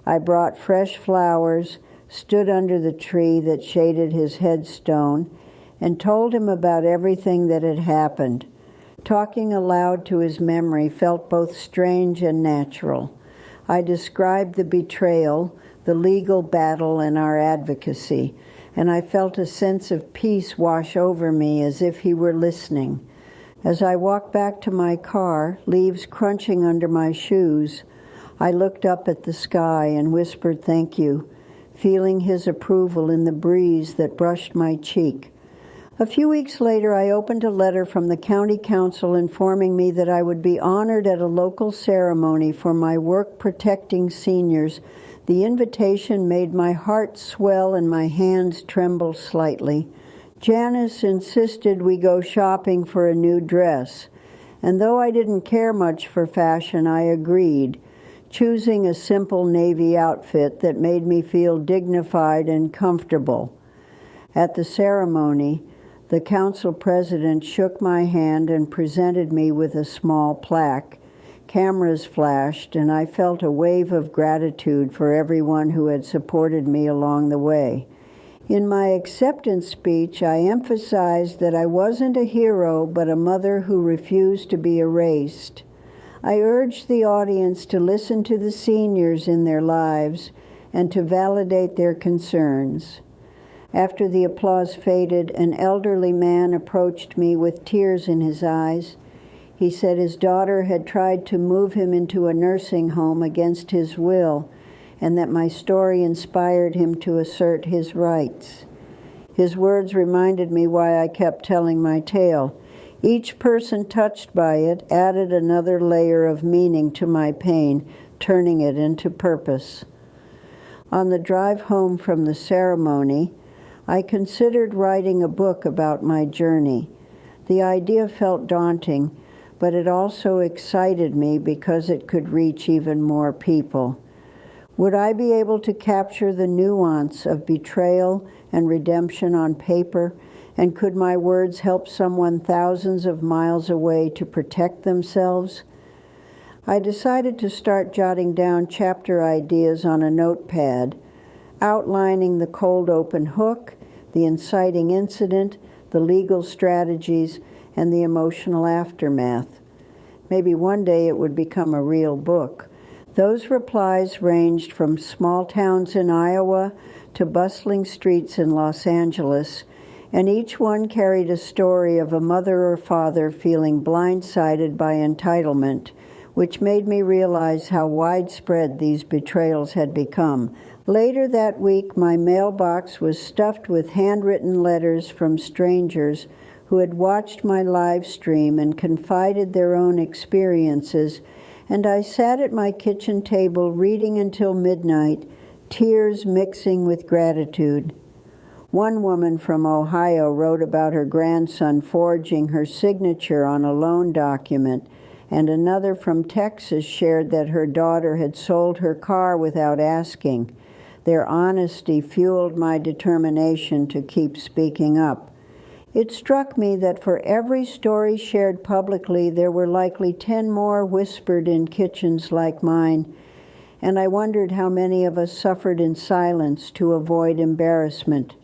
I brought fresh flowers, stood under the tree that shaded his headstone, and told him about everything that had happened. Talking aloud to his memory felt both strange and natural. I described the betrayal, the legal battle, and our advocacy, and I felt a sense of peace wash over me as if he were listening. As I walked back to my car, leaves crunching under my shoes, I looked up at the sky and whispered thank you, feeling his approval in the breeze that brushed my cheek. A few weeks later, I opened a letter from the county council informing me that I would be honored at a local ceremony for my work protecting seniors. The invitation made my heart swell and my hands tremble slightly. Janice insisted we go shopping for a new dress, and though I didn't care much for fashion, I agreed, choosing a simple navy outfit that made me feel dignified and comfortable. At the ceremony, the council president shook my hand and presented me with a small plaque. Cameras flashed, and I felt a wave of gratitude for everyone who had supported me along the way. In my acceptance speech, I emphasized that I wasn't a hero, but a mother who refused to be erased. I urged the audience to listen to the seniors in their lives and to validate their concerns. After the applause faded, an elderly man approached me with tears in his eyes. He said his daughter had tried to move him into a nursing home against his will, and that my story inspired him to assert his rights. His words reminded me why I kept telling my tale. Each person touched by it added another layer of meaning to my pain, turning it into purpose. On the drive home from the ceremony, I considered writing a book about my journey. The idea felt daunting, but it also excited me because it could reach even more people. Would I be able to capture the nuance of betrayal and redemption on paper, and could my words help someone thousands of miles away to protect themselves? I decided to start jotting down chapter ideas on a notepad, outlining the cold open hook, the inciting incident, the legal strategies, and the emotional aftermath. Maybe one day it would become a real book. Those replies ranged from small towns in Iowa to bustling streets in Los Angeles, and each one carried a story of a mother or father feeling blindsided by entitlement, which made me realize how widespread these betrayals had become. Later that week, my mailbox was stuffed with handwritten letters from strangers who had watched my live stream and confided their own experiences, and I sat at my kitchen table reading until midnight, tears mixing with gratitude. One woman from Ohio wrote about her grandson forging her signature on a loan document, and another from Texas shared that her daughter had sold her car without asking. Their honesty fueled my determination to keep speaking up. It struck me that for every story shared publicly, there were likely 10 more whispered in kitchens like mine, and I wondered how many of us suffered in silence to avoid embarrassment.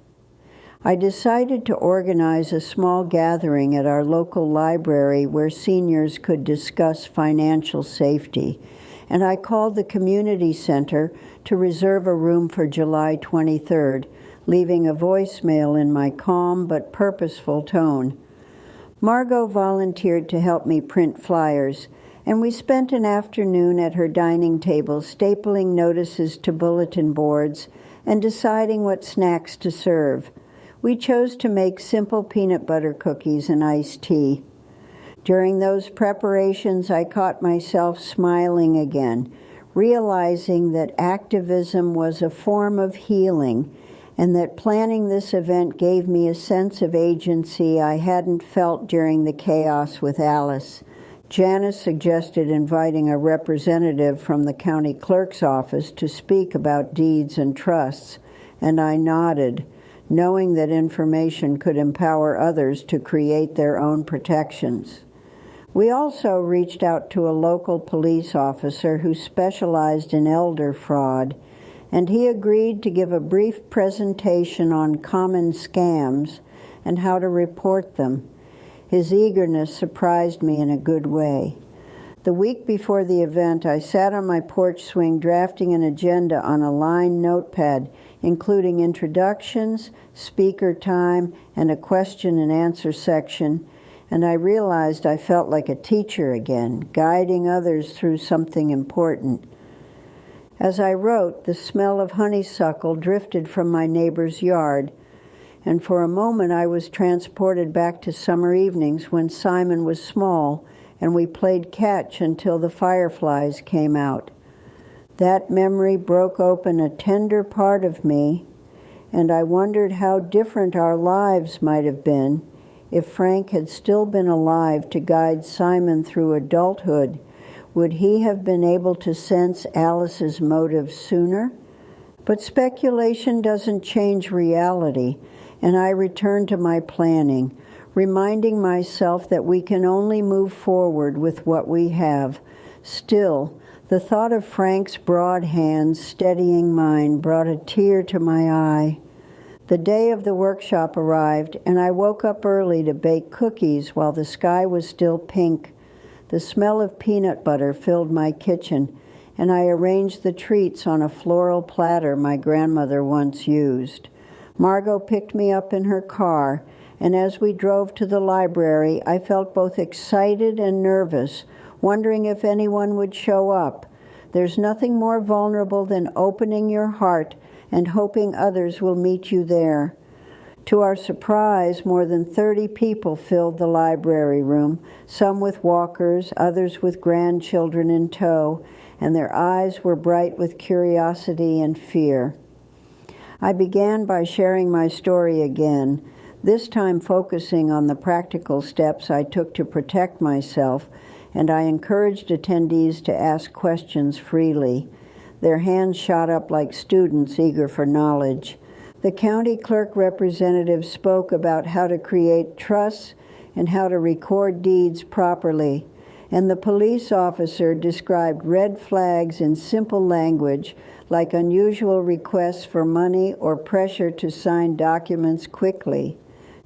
I decided to organize a small gathering at our local library where seniors could discuss financial safety, and I called the community center to reserve a room for July 23rd, leaving a voicemail in my calm but purposeful tone. Margot volunteered to help me print flyers, and we spent an afternoon at her dining table stapling notices to bulletin boards and deciding what snacks to serve. We chose to make simple peanut butter cookies and iced tea. During those preparations, I caught myself smiling again, realizing that activism was a form of healing, and that planning this event gave me a sense of agency I hadn't felt during the chaos with Alice. Janice suggested inviting a representative from the county clerk's office to speak about deeds and trusts, and I nodded, knowing that information could empower others to create their own protections. We also reached out to a local police officer who specialized in elder fraud, and he agreed to give a brief presentation on common scams and how to report them. His eagerness surprised me in a good way. The week before the event, I sat on my porch swing drafting an agenda on a lined notepad, including introductions, speaker time, and a question and answer section, and I realized I felt like a teacher again, guiding others through something important. As I wrote, the smell of honeysuckle drifted from my neighbor's yard, and for a moment I was transported back to summer evenings when Simon was small and we played catch until the fireflies came out. That memory broke open a tender part of me, and I wondered how different our lives might have been if Frank had still been alive to guide Simon through adulthood. Would he have been able to sense Alice's motives sooner? But speculation doesn't change reality, and I returned to my planning, reminding myself that we can only move forward with what we have. Still, the thought of Frank's broad hands steadying mine brought a tear to my eye. The day of the workshop arrived, and I woke up early to bake cookies while the sky was still pink. The smell of peanut butter filled my kitchen, and I arranged the treats on a floral platter my grandmother once used. Margot picked me up in her car, and as we drove to the library, I felt both excited and nervous, wondering if anyone would show up. There's nothing more vulnerable than opening your heart and hoping others will meet you there. To our surprise, more than 30 people filled the library room, some with walkers, others with grandchildren in tow, and their eyes were bright with curiosity and fear. I began by sharing my story again, this time focusing on the practical steps I took to protect myself, and I encouraged attendees to ask questions freely. Their hands shot up like students eager for knowledge. The county clerk representative spoke about how to create trusts and how to record deeds properly, and the police officer described red flags in simple language like unusual requests for money or pressure to sign documents quickly.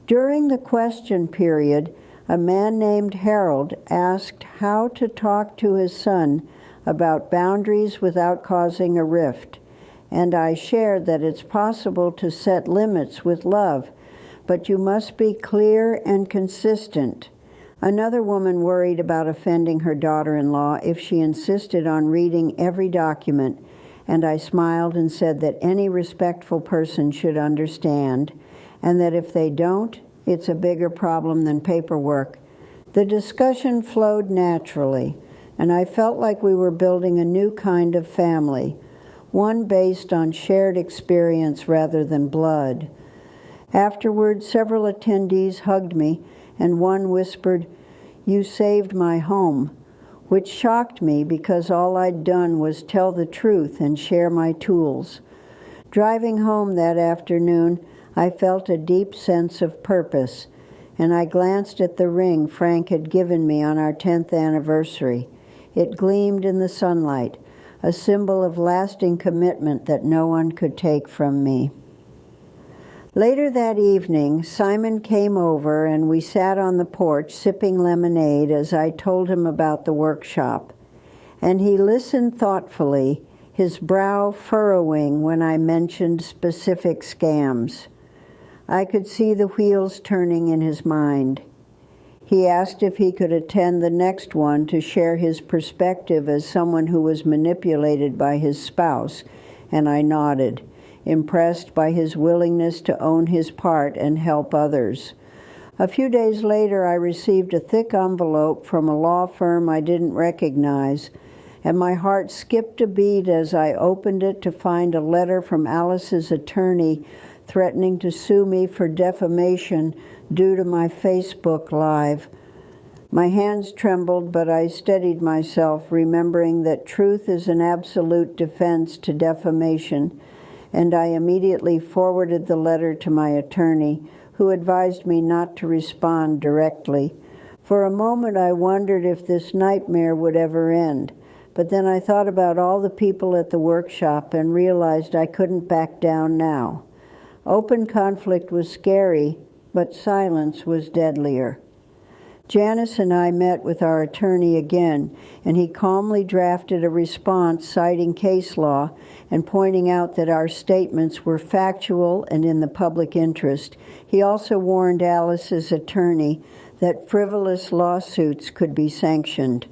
During the question period, a man named Harold asked how to talk to his son about boundaries without causing a rift, and I shared that it's possible to set limits with love, but you must be clear and consistent. Another woman worried about offending her daughter-in-law if she insisted on reading every document, and I smiled and said that any respectful person should understand, and that if they don't, it's a bigger problem than paperwork. The discussion flowed naturally, and I felt like we were building a new kind of family, one based on shared experience rather than blood. Afterward, several attendees hugged me, and one whispered, "You saved my home," which shocked me because all I'd done was tell the truth and share my tools. Driving home that afternoon, I felt a deep sense of purpose, and I glanced at the ring Frank had given me on our 10th anniversary. It gleamed in the sunlight, a symbol of lasting commitment that no one could take from me. Later that evening, Simon came over and we sat on the porch sipping lemonade as I told him about the workshop. And he listened thoughtfully, his brow furrowing when I mentioned specific scams. I could see the wheels turning in his mind. He asked if he could attend the next one to share his perspective as someone who was manipulated by his spouse, and I nodded, impressed by his willingness to own his part and help others. A few days later, I received a thick envelope from a law firm I didn't recognize, and my heart skipped a beat as I opened it to find a letter from Alice's attorney threatening to sue me for defamation due to my Facebook Live. My hands trembled, but I steadied myself, remembering that truth is an absolute defense to defamation, and I immediately forwarded the letter to my attorney, who advised me not to respond directly. For a moment I wondered if this nightmare would ever end, but then I thought about all the people at the workshop and realized I couldn't back down now. Open conflict was scary, but silence was deadlier. Janice and I met with our attorney again, and he calmly drafted a response citing case law and pointing out that our statements were factual and in the public interest. He also warned Alice's attorney that frivolous lawsuits could be sanctioned.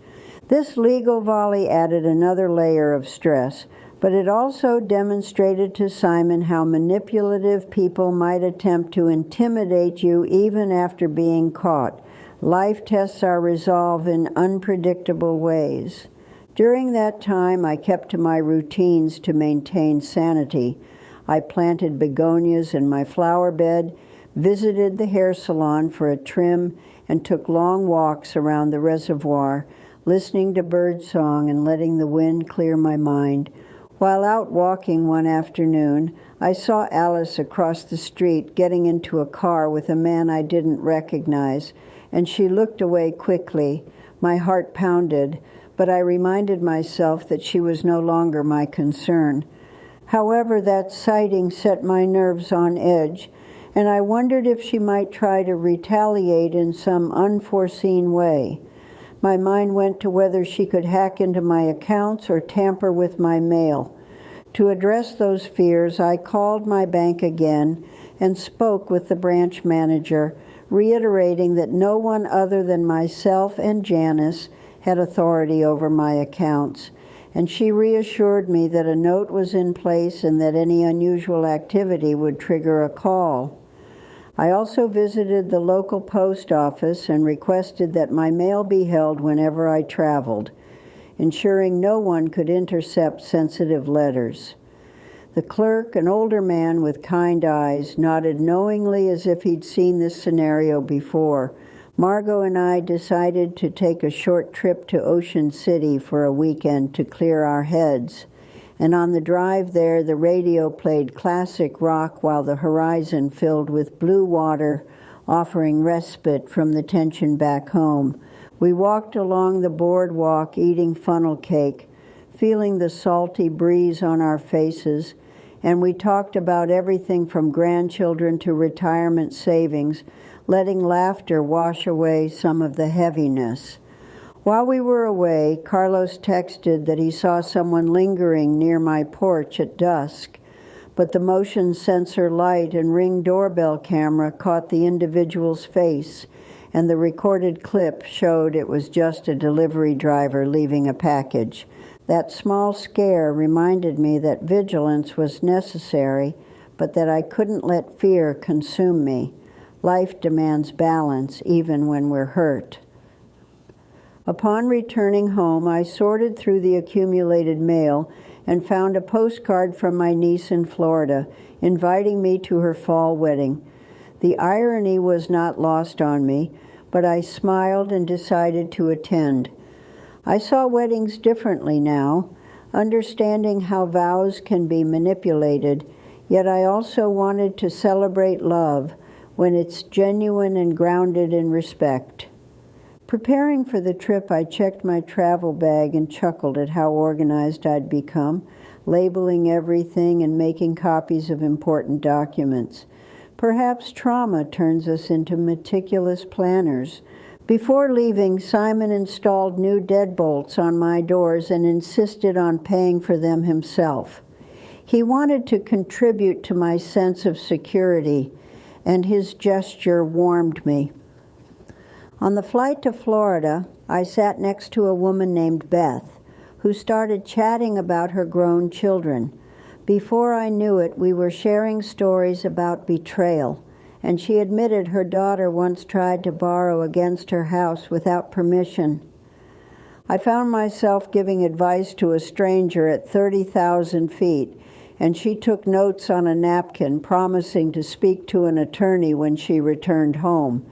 This legal volley added another layer of stress, but it also demonstrated to Simon how manipulative people might attempt to intimidate you even after being caught. Life tests our resolve in unpredictable ways. During that time, I kept to my routines to maintain sanity. I planted begonias in my flower bed, visited the hair salon for a trim, and took long walks around the reservoir, listening to birdsong and letting the wind clear my mind. While out walking one afternoon, I saw Alice across the street getting into a car with a man I didn't recognize, and she looked away quickly. My heart pounded, but I reminded myself that she was no longer my concern. However, that sighting set my nerves on edge, and I wondered if she might try to retaliate in some unforeseen way. My mind went to whether she could hack into my accounts or tamper with my mail. To address those fears, I called my bank again and spoke with the branch manager, reiterating that no one other than myself and Janice had authority over my accounts, and she reassured me that a note was in place and that any unusual activity would trigger a call. I also visited the local post office and requested that my mail be held whenever I traveled, ensuring no one could intercept sensitive letters. The clerk, an older man with kind eyes, nodded knowingly as if he'd seen this scenario before. Margot and I decided to take a short trip to Ocean City for a weekend to clear our heads. And on the drive there, the radio played classic rock while the horizon filled with blue water, offering respite from the tension back home. We walked along the boardwalk eating funnel cake, feeling the salty breeze on our faces, and we talked about everything from grandchildren to retirement savings, letting laughter wash away some of the heaviness. While we were away, Carlos texted that he saw someone lingering near my porch at dusk, but the motion sensor light and Ring doorbell camera caught the individual's face, and the recorded clip showed it was just a delivery driver leaving a package. That small scare reminded me that vigilance was necessary, but that I couldn't let fear consume me. Life demands balance even when we're hurt. Upon returning home, I sorted through the accumulated mail and found a postcard from my niece in Florida, inviting me to her fall wedding. The irony was not lost on me, but I smiled and decided to attend. I saw weddings differently now, understanding how vows can be manipulated, yet I also wanted to celebrate love when it's genuine and grounded in respect. Preparing for the trip, I checked my travel bag and chuckled at how organized I'd become, labeling everything and making copies of important documents. Perhaps trauma turns us into meticulous planners. Before leaving, Simon installed new deadbolts on my doors and insisted on paying for them himself. He wanted to contribute to my sense of security, and his gesture warmed me. On the flight to Florida, I sat next to a woman named Beth, who started chatting about her grown children. Before I knew it, we were sharing stories about betrayal, and she admitted her daughter once tried to borrow against her house without permission. I found myself giving advice to a stranger at 30,000 feet, and she took notes on a napkin, promising to speak to an attorney when she returned home.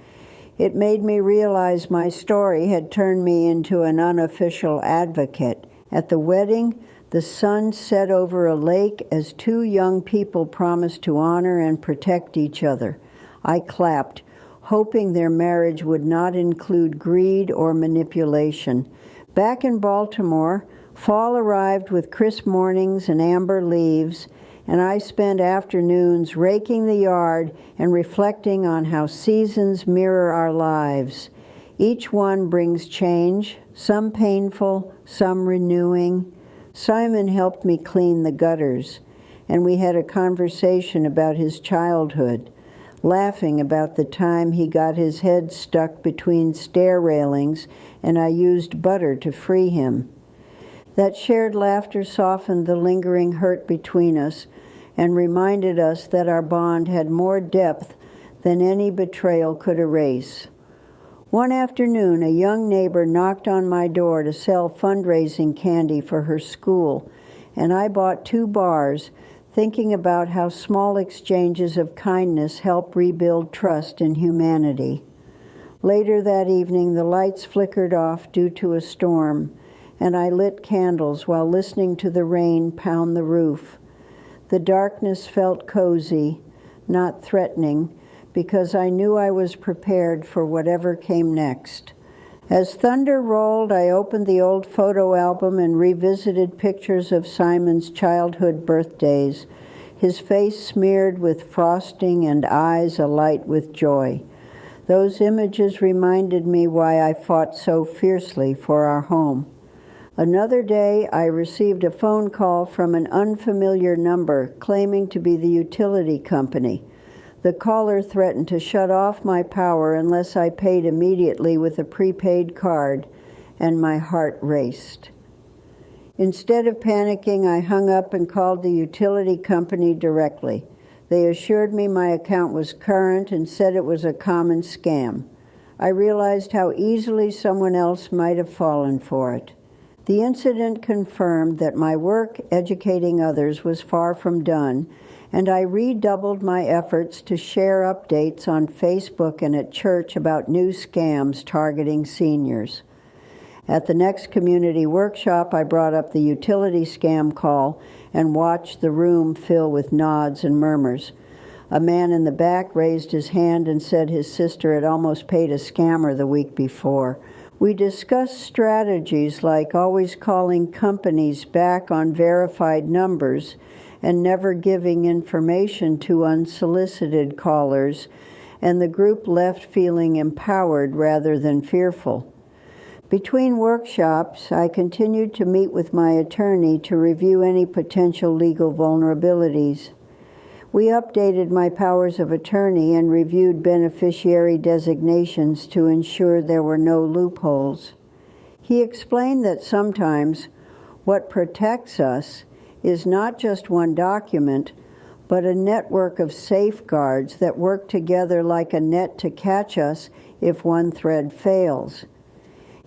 It made me realize my story had turned me into an unofficial advocate. At the wedding, the sun set over a lake as two young people promised to honor and protect each other. I clapped, hoping their marriage would not include greed or manipulation. Back in Baltimore, fall arrived with crisp mornings and amber leaves, and I spent afternoons raking the yard and reflecting on how seasons mirror our lives. Each one brings change, some painful, some renewing. Simon helped me clean the gutters, and we had a conversation about his childhood, laughing about the time he got his head stuck between stair railings and I used butter to free him. That shared laughter softened the lingering hurt between us and reminded us that our bond had more depth than any betrayal could erase. One afternoon, a young neighbor knocked on my door to sell fundraising candy for her school, and I bought 2 bars, thinking about how small exchanges of kindness help rebuild trust in humanity. Later that evening, the lights flickered off due to a storm, and I lit candles while listening to the rain pound the roof. The darkness felt cozy, not threatening, because I knew I was prepared for whatever came next. As thunder rolled, I opened the old photo album and revisited pictures of Simon's childhood birthdays, his face smeared with frosting and eyes alight with joy. Those images reminded me why I fought so fiercely for our home. Another day, I received a phone call from an unfamiliar number claiming to be the utility company. The caller threatened to shut off my power unless I paid immediately with a prepaid card, and my heart raced. Instead of panicking, I hung up and called the utility company directly. They assured me my account was current and said it was a common scam. I realized how easily someone else might have fallen for it. The incident confirmed that my work educating others was far from done, and I redoubled my efforts to share updates on Facebook and at church about new scams targeting seniors. At the next community workshop, I brought up the utility scam call and watched the room fill with nods and murmurs. A man in the back raised his hand and said his sister had almost paid a scammer the week before. We discussed strategies like always calling companies back on verified numbers and never giving information to unsolicited callers, and the group left feeling empowered rather than fearful. Between workshops, I continued to meet with my attorney to review any potential legal vulnerabilities. We updated my powers of attorney and reviewed beneficiary designations to ensure there were no loopholes. He explained that sometimes what protects us is not just one document, but a network of safeguards that work together like a net to catch us if one thread fails.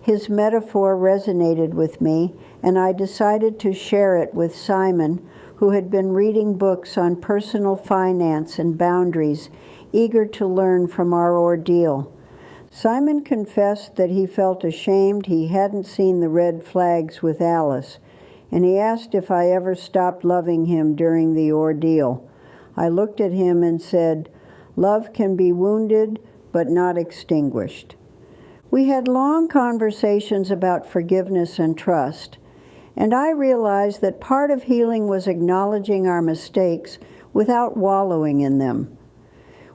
His metaphor resonated with me, and I decided to share it with Simon, who had been reading books on personal finance and boundaries, eager to learn from our ordeal. Simon confessed that he felt ashamed he hadn't seen the red flags with Alice, and he asked if I ever stopped loving him during the ordeal. I looked at him and said, "Love can be wounded, but not extinguished." We had long conversations about forgiveness and trust, and I realized that part of healing was acknowledging our mistakes without wallowing in them.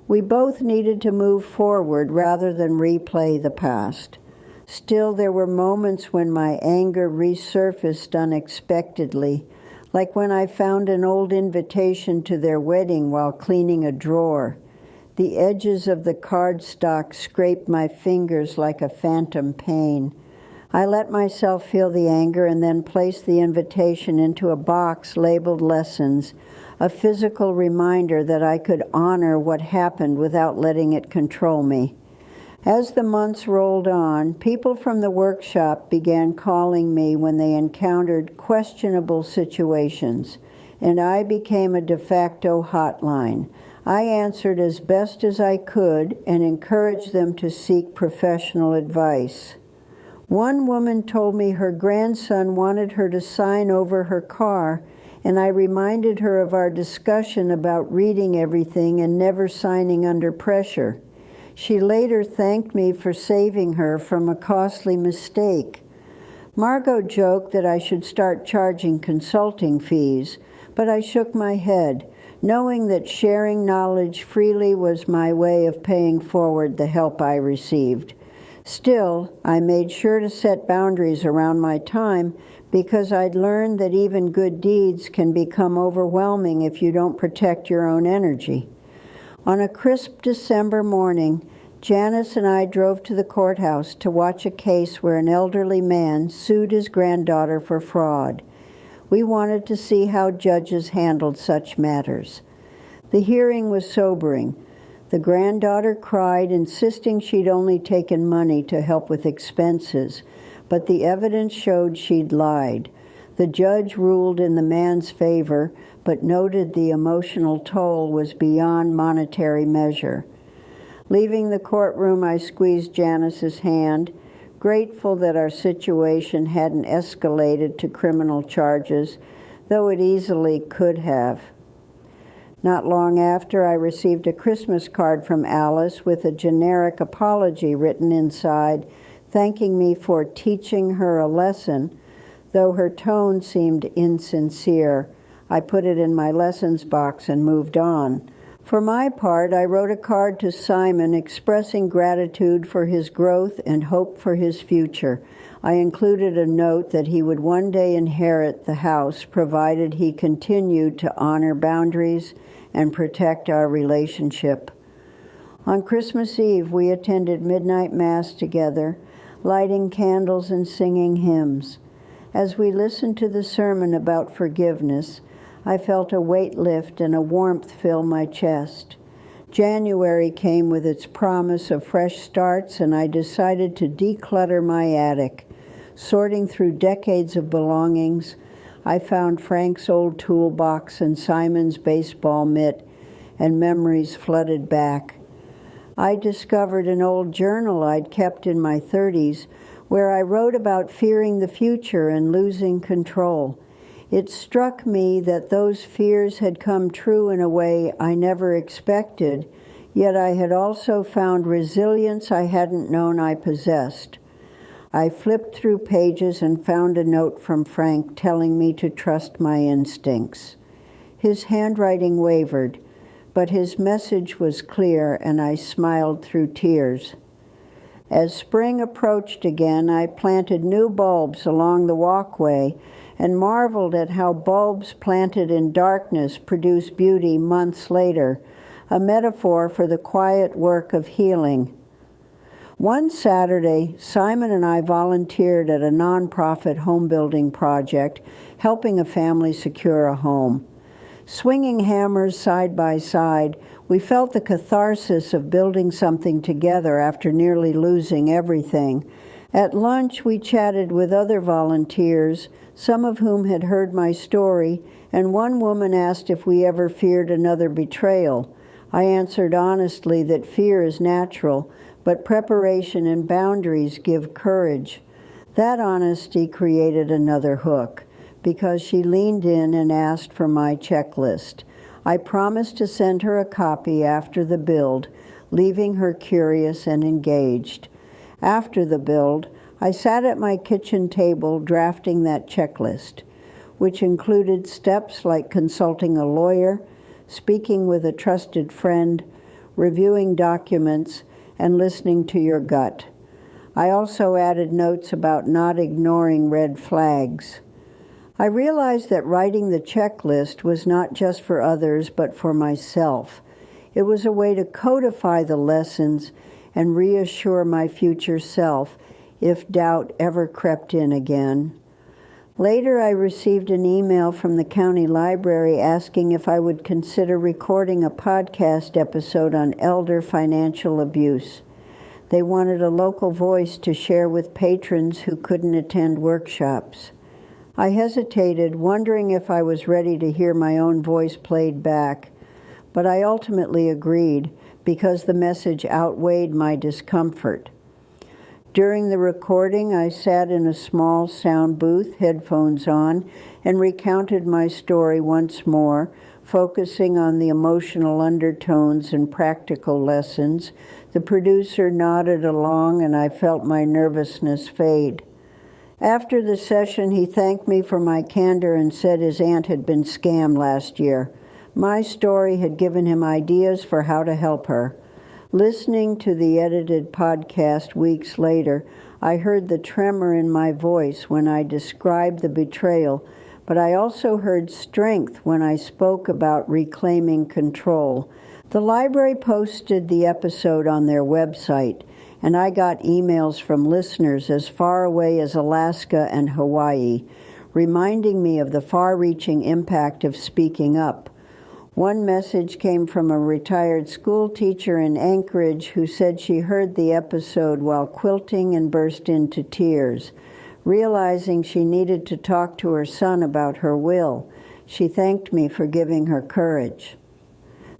We both needed to move forward rather than replay the past. Still, there were moments when my anger resurfaced unexpectedly, like when I found an old invitation to their wedding while cleaning a drawer. The edges of the cardstock scraped my fingers like a phantom pain. I let myself feel the anger and then placed the invitation into a box labeled lessons, a physical reminder that I could honor what happened without letting it control me. As the months rolled on, people from the workshop began calling me when they encountered questionable situations, and I became a de facto hotline. I answered as best as I could and encouraged them to seek professional advice. One woman told me her grandson wanted her to sign over her car, and I reminded her of our discussion about reading everything and never signing under pressure. She later thanked me for saving her from a costly mistake. Margot joked that I should start charging consulting fees, but I shook my head, knowing that sharing knowledge freely was my way of paying forward the help I received. Still, I made sure to set boundaries around my time because I'd learned that even good deeds can become overwhelming if you don't protect your own energy. On a crisp December morning, Janice and I drove to the courthouse to watch a case where an elderly man sued his granddaughter for fraud. We wanted to see how judges handled such matters. The hearing was sobering. The granddaughter cried, insisting she'd only taken money to help with expenses, but the evidence showed she'd lied. The judge ruled in the man's favor, but noted the emotional toll was beyond monetary measure. Leaving the courtroom, I squeezed Janice's hand, grateful that our situation hadn't escalated to criminal charges, though it easily could have. Not long after, I received a Christmas card from Alice with a generic apology written inside, thanking me for teaching her a lesson, though her tone seemed insincere. I put it in my lessons box and moved on. For my part, I wrote a card to Simon expressing gratitude for his growth and hope for his future. I included a note that he would one day inherit the house, provided he continued to honor boundaries and protect our relationship. On Christmas Eve, we attended midnight mass together, lighting candles and singing hymns. As we listened to the sermon about forgiveness, I felt a weight lift and a warmth fill my chest. January came with its promise of fresh starts, and I decided to declutter my attic. Sorting through decades of belongings, I found Frank's old toolbox and Simon's baseball mitt, and memories flooded back. I discovered an old journal I'd kept in my 30s where I wrote about fearing the future and losing control. It struck me that those fears had come true in a way I never expected, yet I had also found resilience I hadn't known I possessed. I flipped through pages and found a note from Frank telling me to trust my instincts. His handwriting wavered, but his message was clear, and I smiled through tears. As spring approached again, I planted new bulbs along the walkway and marveled at how bulbs planted in darkness produce beauty months later, a metaphor for the quiet work of healing. One Saturday, Simon and I volunteered at a nonprofit home building project, helping a family secure a home. Swinging hammers side by side, we felt the catharsis of building something together after nearly losing everything. At lunch, we chatted with other volunteers, some of whom had heard my story, and one woman asked if we ever feared another betrayal. I answered honestly that fear is natural, but preparation and boundaries give courage. That honesty created another hook, because she leaned in and asked for my checklist. I promised to send her a copy after the build, leaving her curious and engaged. After the build, I sat at my kitchen table drafting that checklist, which included steps like consulting a lawyer, speaking with a trusted friend, reviewing documents, and listening to your gut. I also added notes about not ignoring red flags. I realized that writing the checklist was not just for others, but for myself. It was a way to codify the lessons and reassure my future self if doubt ever crept in again. Later, I received an email from the county library asking if I would consider recording a podcast episode on elder financial abuse. They wanted a local voice to share with patrons who couldn't attend workshops. I hesitated, wondering if I was ready to hear my own voice played back, but I ultimately agreed because the message outweighed my discomfort. During the recording, I sat in a small sound booth, headphones on, and recounted my story once more, focusing on the emotional undertones and practical lessons. The producer nodded along, and I felt my nervousness fade. After the session, he thanked me for my candor and said his aunt had been scammed last year. My story had given him ideas for how to help her. Listening to the edited podcast weeks later, I heard the tremor in my voice when I described the betrayal, but I also heard strength when I spoke about reclaiming control. The library posted the episode on their website, and I got emails from listeners as far away as Alaska and Hawaii, reminding me of the far-reaching impact of speaking up. One message came from a retired school teacher in Anchorage who said she heard the episode while quilting and burst into tears. Realizing she needed to talk to her son about her will, she thanked me for giving her courage.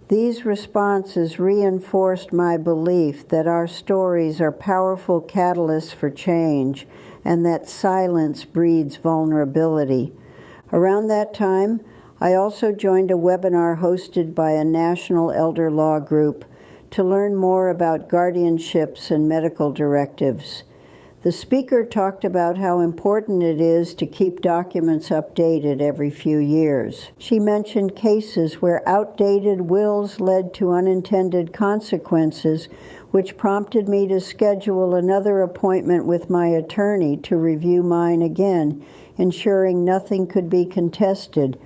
These responses reinforced my belief that our stories are powerful catalysts for change and that silence breeds vulnerability. Around that time, I also joined a webinar hosted by a national elder law group to learn more about guardianships and medical directives. The speaker talked about how important it is to keep documents updated every few years. She mentioned cases where outdated wills led to unintended consequences, which prompted me to schedule another appointment with my attorney to review mine again, ensuring nothing could be contested.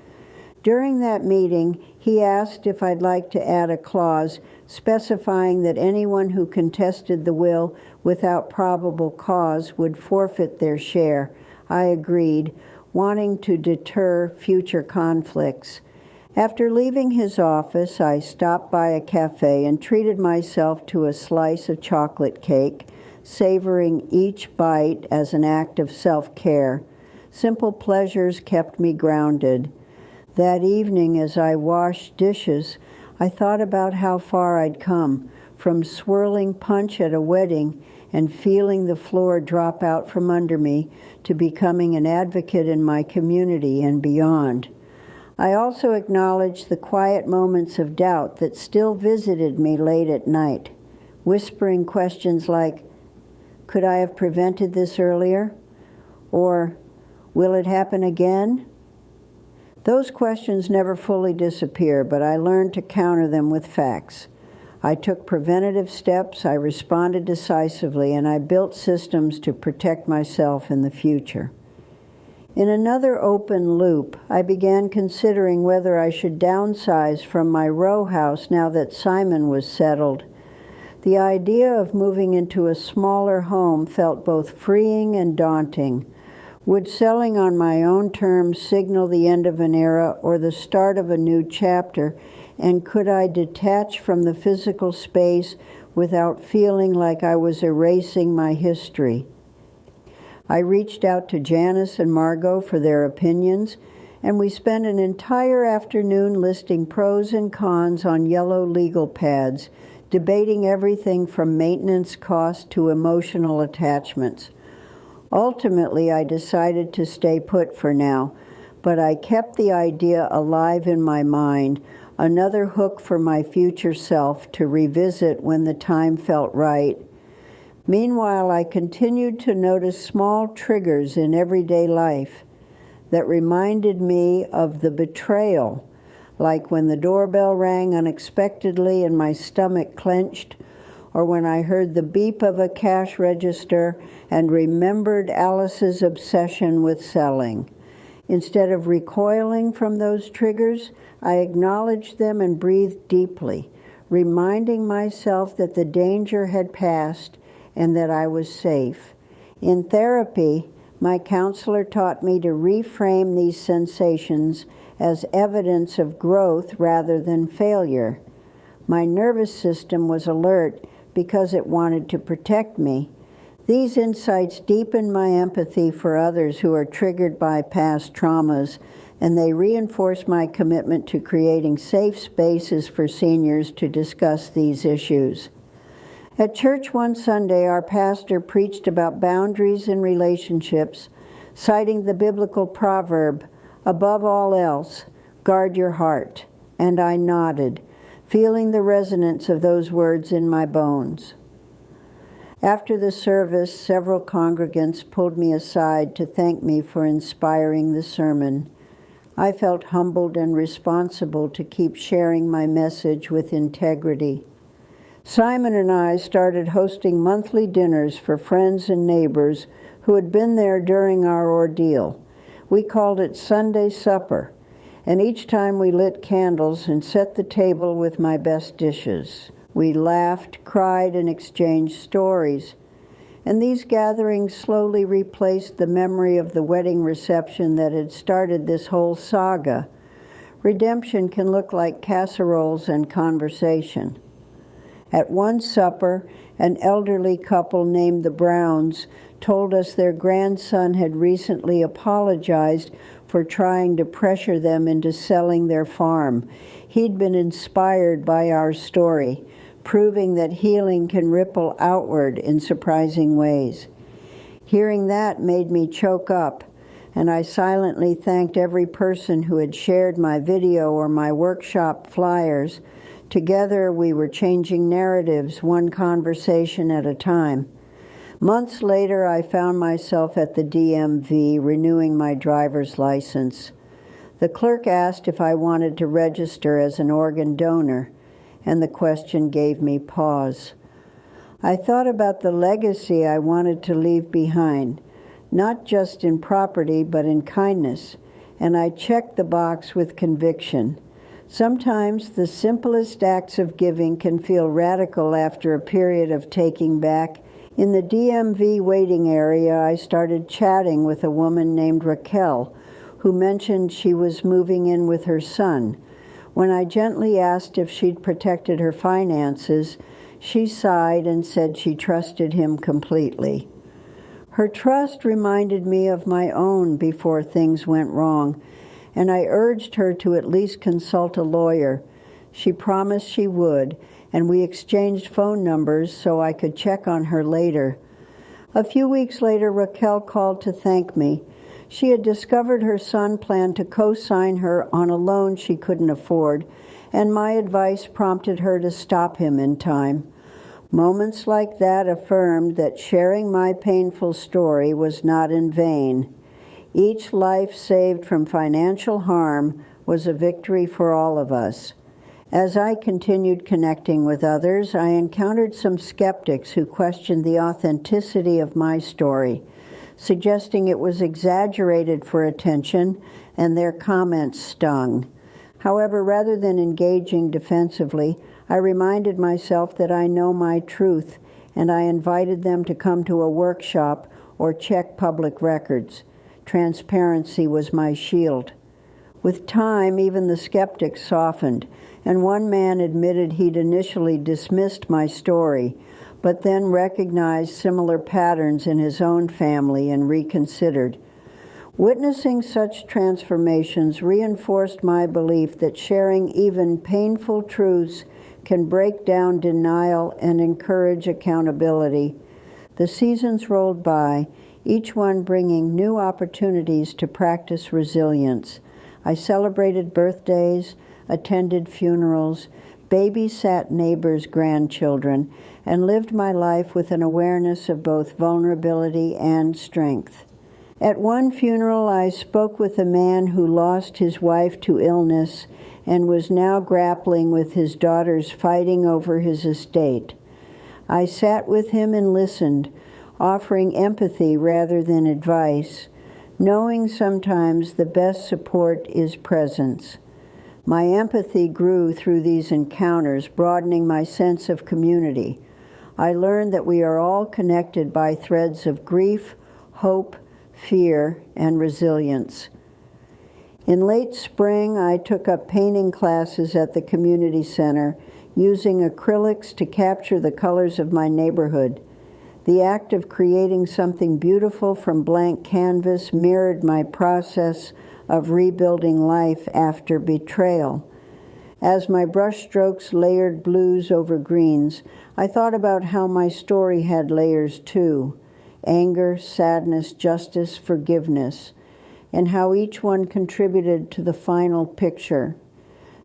During that meeting, he asked if I'd like to add a clause specifying that anyone who contested the will without probable cause would forfeit their share. I agreed, wanting to deter future conflicts. After leaving his office, I stopped by a cafe and treated myself to a slice of chocolate cake, savoring each bite as an act of self-care. Simple pleasures kept me grounded. That evening, as I washed dishes, I thought about how far I'd come, from swirling punch at a wedding and feeling the floor drop out from under me to becoming an advocate in my community and beyond. I also acknowledged the quiet moments of doubt that still visited me late at night, whispering questions like, could I have prevented this earlier? Or, will it happen again? Those questions never fully disappear, but I learned to counter them with facts. I took preventative steps, I responded decisively, and I built systems to protect myself in the future. In another open loop, I began considering whether I should downsize from my row house now that Simon was settled. The idea of moving into a smaller home felt both freeing and daunting. Would selling on my own terms signal the end of an era or the start of a new chapter? And could I detach from the physical space without feeling like I was erasing my history? I reached out to Janice and Margot for their opinions, and we spent an entire afternoon listing pros and cons on yellow legal pads, debating everything from maintenance costs to emotional attachments. Ultimately, I decided to stay put for now, but I kept the idea alive in my mind, another hook for my future self to revisit when the time felt right. Meanwhile, I continued to notice small triggers in everyday life that reminded me of the betrayal, like when the doorbell rang unexpectedly and my stomach clenched, or when I heard the beep of a cash register and remembered Alice's obsession with selling. Instead of recoiling from those triggers, I acknowledged them and breathed deeply, reminding myself that the danger had passed and that I was safe. In therapy, my counselor taught me to reframe these sensations as evidence of growth rather than failure. My nervous system was alert because it wanted to protect me. These insights deepen my empathy for others who are triggered by past traumas, and they reinforce my commitment to creating safe spaces for seniors to discuss these issues. At church one Sunday, our pastor preached about boundaries in relationships, citing the biblical proverb, "Above all else, guard your heart." And I nodded, feeling the resonance of those words in my bones. After the service, several congregants pulled me aside to thank me for inspiring the sermon. I felt humbled and responsible to keep sharing my message with integrity. Simon and I started hosting monthly dinners for friends and neighbors who had been there during our ordeal. We called it Sunday Supper, and each time we lit candles and set the table with my best dishes. We laughed, cried, and exchanged stories. And these gatherings slowly replaced the memory of the wedding reception that had started this whole saga. Redemption can look like casseroles and conversation. At one supper, an elderly couple named the Browns told us their grandson had recently apologized for trying to pressure them into selling their farm. He'd been inspired by our story, proving that healing can ripple outward in surprising ways. Hearing that made me choke up, and I silently thanked every person who had shared my video or my workshop flyers. Together, we were changing narratives, one conversation at a time. Months later, I found myself at the DMV renewing my driver's license. The clerk asked if I wanted to register as an organ donor, and the question gave me pause. I thought about the legacy I wanted to leave behind, not just in property, but in kindness, and I checked the box with conviction. Sometimes the simplest acts of giving can feel radical after a period of taking back. In the DMV waiting area, I started chatting with a woman named Raquel, who mentioned she was moving in with her son. When I gently asked if she'd protected her finances, she sighed and said she trusted him completely. Her trust reminded me of my own before things went wrong, and I urged her to at least consult a lawyer. She promised she would, and we exchanged phone numbers so I could check on her later. A few weeks later, Raquel called to thank me. She had discovered her son planned to co-sign her on a loan she couldn't afford, and my advice prompted her to stop him in time. Moments like that affirmed that sharing my painful story was not in vain. Each life saved from financial harm was a victory for all of us. As I continued connecting with others, I encountered some skeptics who questioned the authenticity of my story, suggesting it was exaggerated for attention, and their comments stung. However, rather than engaging defensively, I reminded myself that I know my truth, and I invited them to come to a workshop or check public records. Transparency was my shield. With time, even the skeptics softened, and one man admitted he'd initially dismissed my story, but then recognized similar patterns in his own family and reconsidered. Witnessing such transformations reinforced my belief that sharing even painful truths can break down denial and encourage accountability. The seasons rolled by, each one bringing new opportunities to practice resilience. I celebrated birthdays, attended funerals, babysat neighbors' grandchildren, and lived my life with an awareness of both vulnerability and strength. At one funeral, I spoke with a man who lost his wife to illness and was now grappling with his daughters fighting over his estate. I sat with him and listened, offering empathy rather than advice, knowing sometimes the best support is presence. My empathy grew through these encounters, broadening my sense of community. I learned that we are all connected by threads of grief, hope, fear, and resilience. In late spring, I took up painting classes at the community center, using acrylics to capture the colors of my neighborhood. The act of creating something beautiful from blank canvas mirrored my process of rebuilding life after betrayal. As my brushstrokes layered blues over greens, I thought about how my story had layers too: anger, sadness, justice, forgiveness, and how each one contributed to the final picture.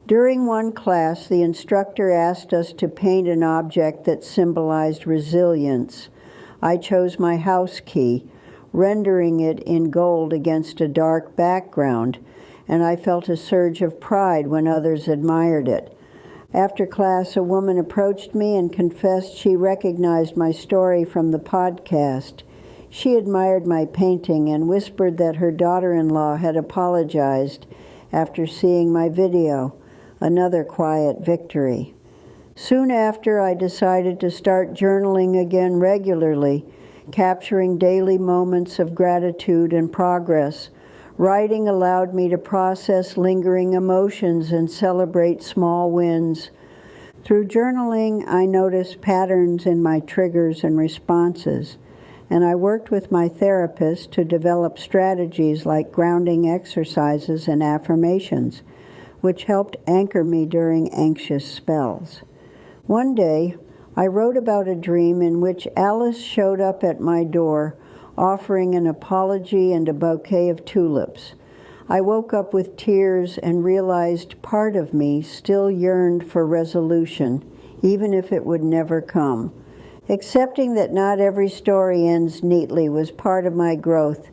During one class, the instructor asked us to paint an object that symbolized resilience. I chose my house key, rendering it in gold against a dark background, and I felt a surge of pride when others admired it. After class, a woman approached me and confessed she recognized my story from the podcast. She admired my painting and whispered that her daughter-in-law had apologized after seeing my video. Another quiet victory. Soon after, I decided to start journaling again regularly, capturing daily moments of gratitude and progress. Writing allowed me to process lingering emotions and celebrate small wins. Through journaling, I noticed patterns in my triggers and responses, and I worked with my therapist to develop strategies like grounding exercises and affirmations, which helped anchor me during anxious spells. One day, I wrote about a dream in which Alice showed up at my door, offering an apology and a bouquet of tulips. I woke up with tears and realized part of me still yearned for resolution, even if it would never come. Accepting that not every story ends neatly was part of my growth.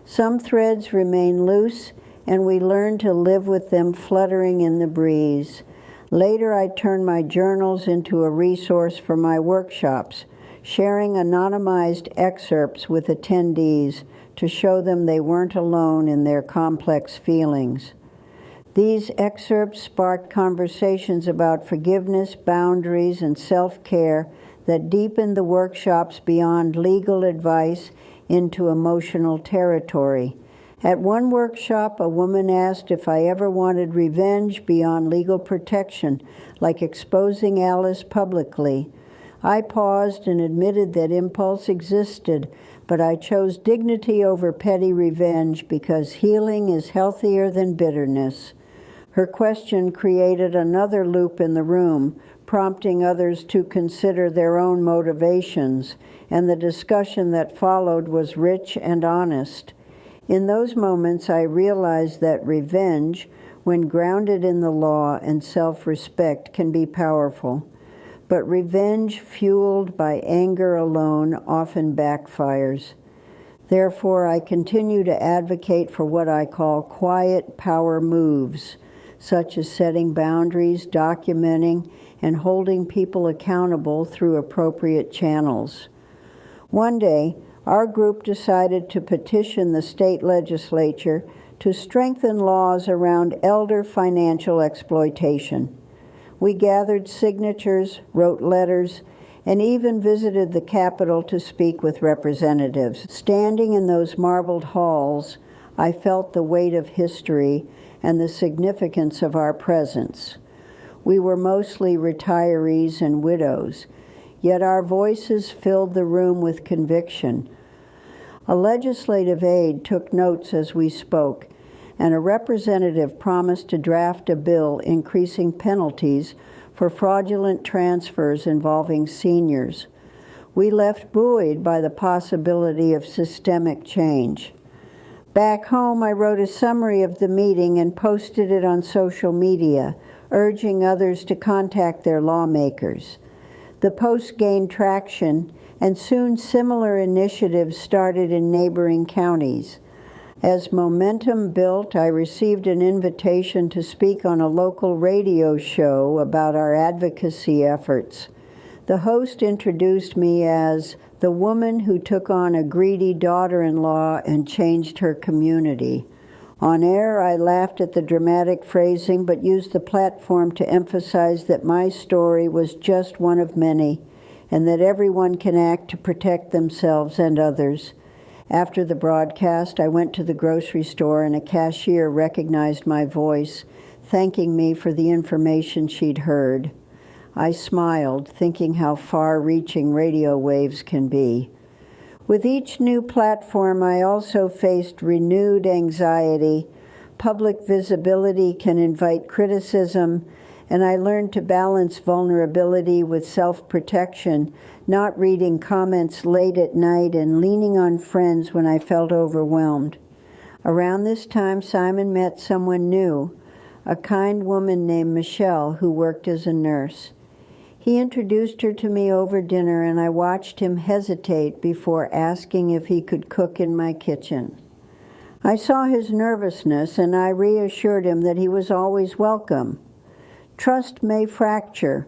Some threads remain loose, and we learn to live with them fluttering in the breeze. Later, I turned my journals into a resource for my workshops, sharing anonymized excerpts with attendees to show them they weren't alone in their complex feelings. These excerpts sparked conversations about forgiveness, boundaries, and self-care that deepened the workshops beyond legal advice into emotional territory. At one workshop, a woman asked if I ever wanted revenge beyond legal protection, like exposing Alice publicly. I paused and admitted that impulse existed, but I chose dignity over petty revenge because healing is healthier than bitterness. Her question created another loop in the room, prompting others to consider their own motivations, and the discussion that followed was rich and honest. In those moments, I realized that revenge, when grounded in the law and self-respect, can be powerful. But revenge fueled by anger alone often backfires. Therefore, I continue to advocate for what I call quiet power moves, such as setting boundaries, documenting, and holding people accountable through appropriate channels. One day, our group decided to petition the state legislature to strengthen laws around elder financial exploitation. We gathered signatures, wrote letters, and even visited the Capitol to speak with representatives. Standing in those marbled halls, I felt the weight of history and the significance of our presence. We were mostly retirees and widows, yet our voices filled the room with conviction. A legislative aide took notes as we spoke, and a representative promised to draft a bill increasing penalties for fraudulent transfers involving seniors. We left buoyed by the possibility of systemic change. Back home, I wrote a summary of the meeting and posted it on social media, urging others to contact their lawmakers. The post gained traction, and soon similar initiatives started in neighboring counties. As momentum built, I received an invitation to speak on a local radio show about our advocacy efforts. The host introduced me as the woman who took on a greedy daughter-in-law and changed her community. On air, I laughed at the dramatic phrasing, but used the platform to emphasize that my story was just one of many, and that everyone can act to protect themselves and others. After the broadcast, I went to the grocery store and a cashier recognized my voice, thanking me for the information she'd heard. I smiled, thinking how far-reaching radio waves can be. With each new platform, I also faced renewed anxiety. Public visibility can invite criticism, and I learned to balance vulnerability with self-protection, not reading comments late at night and leaning on friends when I felt overwhelmed. Around this time, Simon met someone new, a kind woman named Michelle who worked as a nurse. He introduced her to me over dinner, and I watched him hesitate before asking if he could cook in my kitchen. I saw his nervousness, and I reassured him that he was always welcome. Trust may fracture,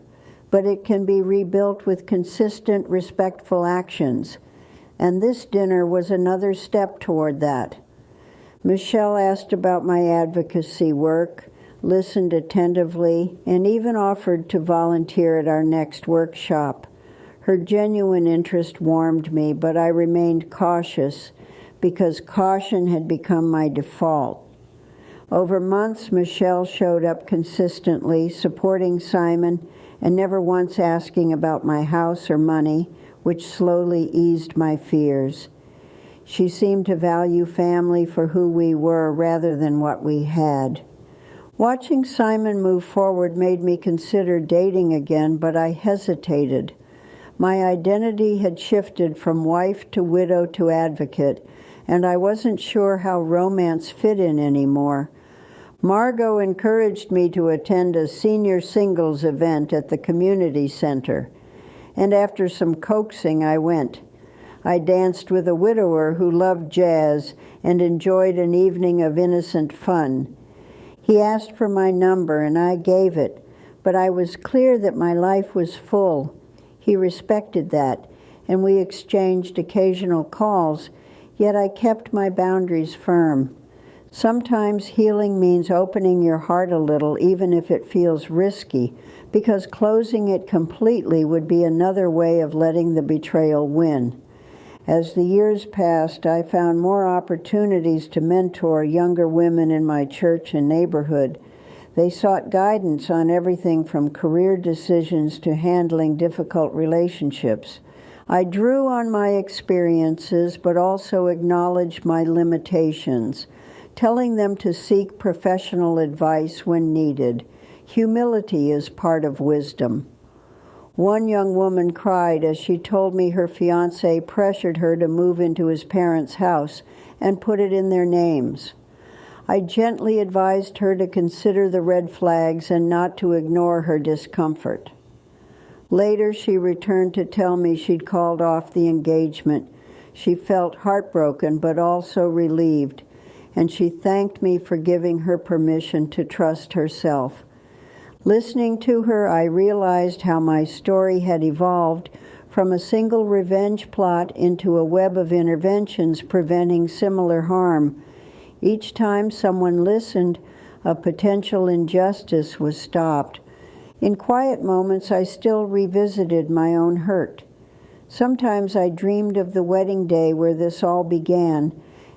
but it can be rebuilt with consistent, respectful actions. And this dinner was another step toward that. Michelle asked about my advocacy work, listened attentively, and even offered to volunteer at our next workshop. Her genuine interest warmed me, but I remained cautious because caution had become my default. Over months, Michelle showed up consistently, supporting Simon and never once asking about my house or money, which slowly eased my fears. She seemed to value family for who we were rather than what we had. Watching Simon move forward made me consider dating again, but I hesitated. My identity had shifted from wife to widow to advocate, and I wasn't sure how romance fit in anymore. Margot encouraged me to attend a senior singles event at the community center, and after some coaxing, I went. I danced with a widower who loved jazz and enjoyed an evening of innocent fun. He asked for my number, and I gave it, but I was clear that my life was full. He respected that, and we exchanged occasional calls, yet I kept my boundaries firm. Sometimes healing means opening your heart a little, even if it feels risky, because closing it completely would be another way of letting the betrayal win. As the years passed, I found more opportunities to mentor younger women in my church and neighborhood. They sought guidance on everything from career decisions to handling difficult relationships. I drew on my experiences, but also acknowledged my limitations, telling them to seek professional advice when needed. Humility is part of wisdom. One young woman cried as she told me her fiancé pressured her to move into his parents' house and put it in their names. I gently advised her to consider the red flags and not to ignore her discomfort. Later, she returned to tell me she'd called off the engagement. She felt heartbroken but also relieved, and she thanked me for giving her permission to trust herself. Listening to her, I realized how my story had evolved from a single revenge plot into a web of interventions preventing similar harm. Each time someone listened, a potential injustice was stopped. In quiet moments, I still revisited my own hurt. Sometimes I dreamed of the wedding day where this all began,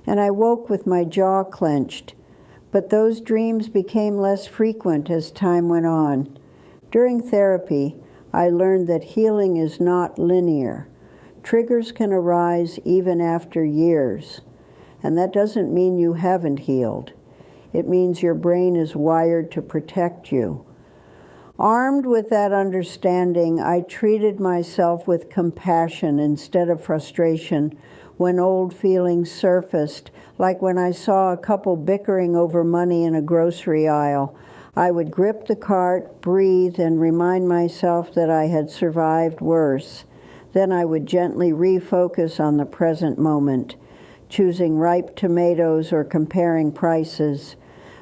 and I woke with my jaw clenched. But those dreams became less frequent as time went on. During therapy, I learned that healing is not linear. Triggers can arise even after years. And that doesn't mean you haven't healed. It means your brain is wired to protect you. Armed with that understanding, I treated myself with compassion instead of frustration when old feelings surfaced, like when I saw a couple bickering over money in a grocery aisle. I would grip the cart, breathe, and remind myself that I had survived worse. Then I would gently refocus on the present moment, choosing ripe tomatoes or comparing prices.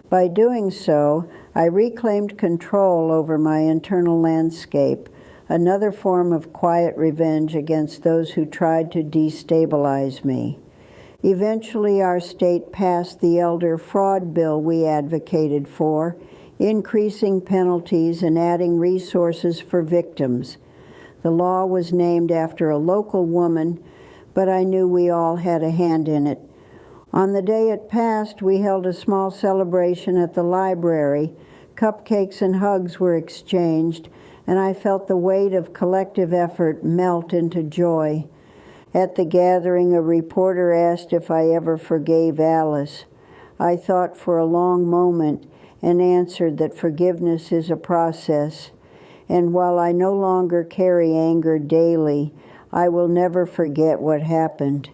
By doing so, I reclaimed control over my internal landscape, another form of quiet revenge against those who tried to destabilize me. Eventually, our state passed the elder fraud bill we advocated for, increasing penalties and adding resources for victims. The law was named after a local woman, but I knew we all had a hand in it. On the day it passed, we held a small celebration at the library. Cupcakes and hugs were exchanged, and I felt the weight of collective effort melt into joy. At the gathering, a reporter asked if I ever forgave Alice. I thought for a long moment and answered that forgiveness is a process, and while I no longer carry anger daily, I will never forget what happened.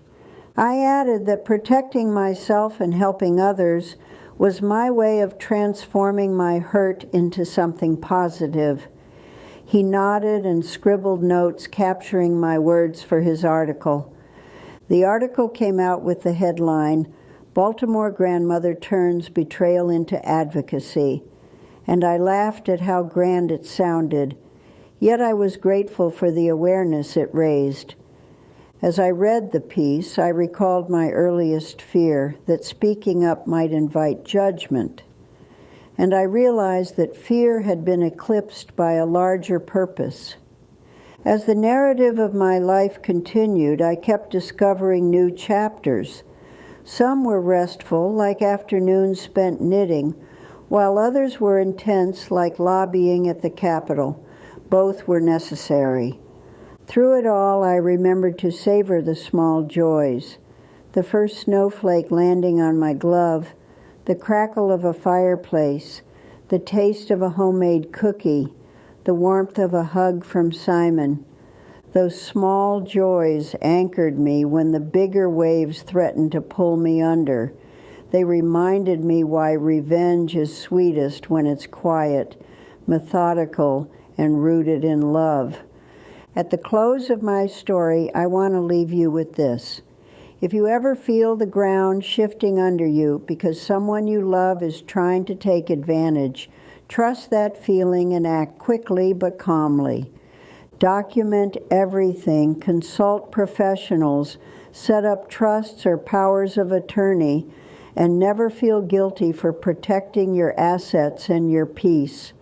I added that protecting myself and helping others was my way of transforming my hurt into something positive. He nodded and scribbled notes capturing my words for his article. The article came out with the headline, "Baltimore Grandmother Turns Betrayal into Advocacy," and I laughed at how grand it sounded, yet I was grateful for the awareness it raised. As I read the piece, I recalled my earliest fear that speaking up might invite judgment, and I realized that fear had been eclipsed by a larger purpose. As the narrative of my life continued, I kept discovering new chapters. Some were restful, like afternoons spent knitting, while others were intense, like lobbying at the Capitol. Both were necessary. Through it all, I remembered to savor the small joys. The first snowflake landing on my glove, the crackle of a fireplace, the taste of a homemade cookie, the warmth of a hug from Simon. Those small joys anchored me when the bigger waves threatened to pull me under. They reminded me why revenge is sweetest when it's quiet, methodical, and rooted in love. At the close of my story, I want to leave you with this. If you ever feel the ground shifting under you because someone you love is trying to take advantage, trust that feeling and act quickly but calmly. Document everything, consult professionals, set up trusts or powers of attorney, and never feel guilty for protecting your assets and your peace.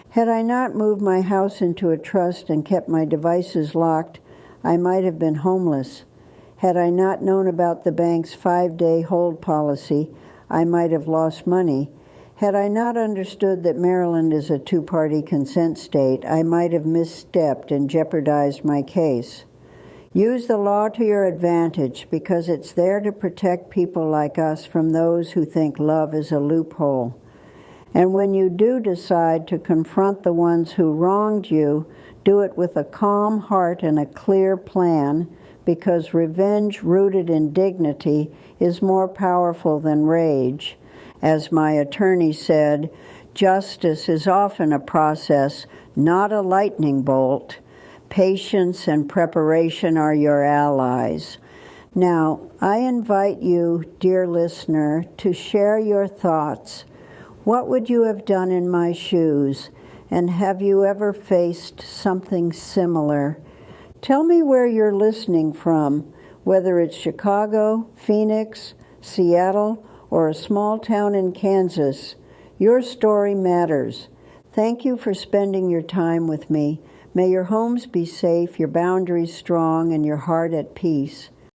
Had I not moved my house into a trust and kept my devices locked, I might have been homeless. Had I not known about the bank's 5-day hold policy, I might have lost money. Had I not understood that Maryland is a 2-party consent state, I might have misstepped and jeopardized my case. Use the law to your advantage because it's there to protect people like us from those who think love is a loophole. And when you do decide to confront the ones who wronged you, do it with a calm heart and a clear plan, because revenge rooted in dignity is more powerful than rage. As my attorney said, justice is often a process, not a lightning bolt. Patience and preparation are your allies. Now, I invite you, dear listener, to share your thoughts. What would you have done in my shoes? And have you ever faced something similar? Tell me where you're listening from, whether it's Chicago, Phoenix, Seattle, or a small town in Kansas. Your story matters. Thank you for spending your time with me. May your homes be safe, your boundaries strong, and your heart at peace.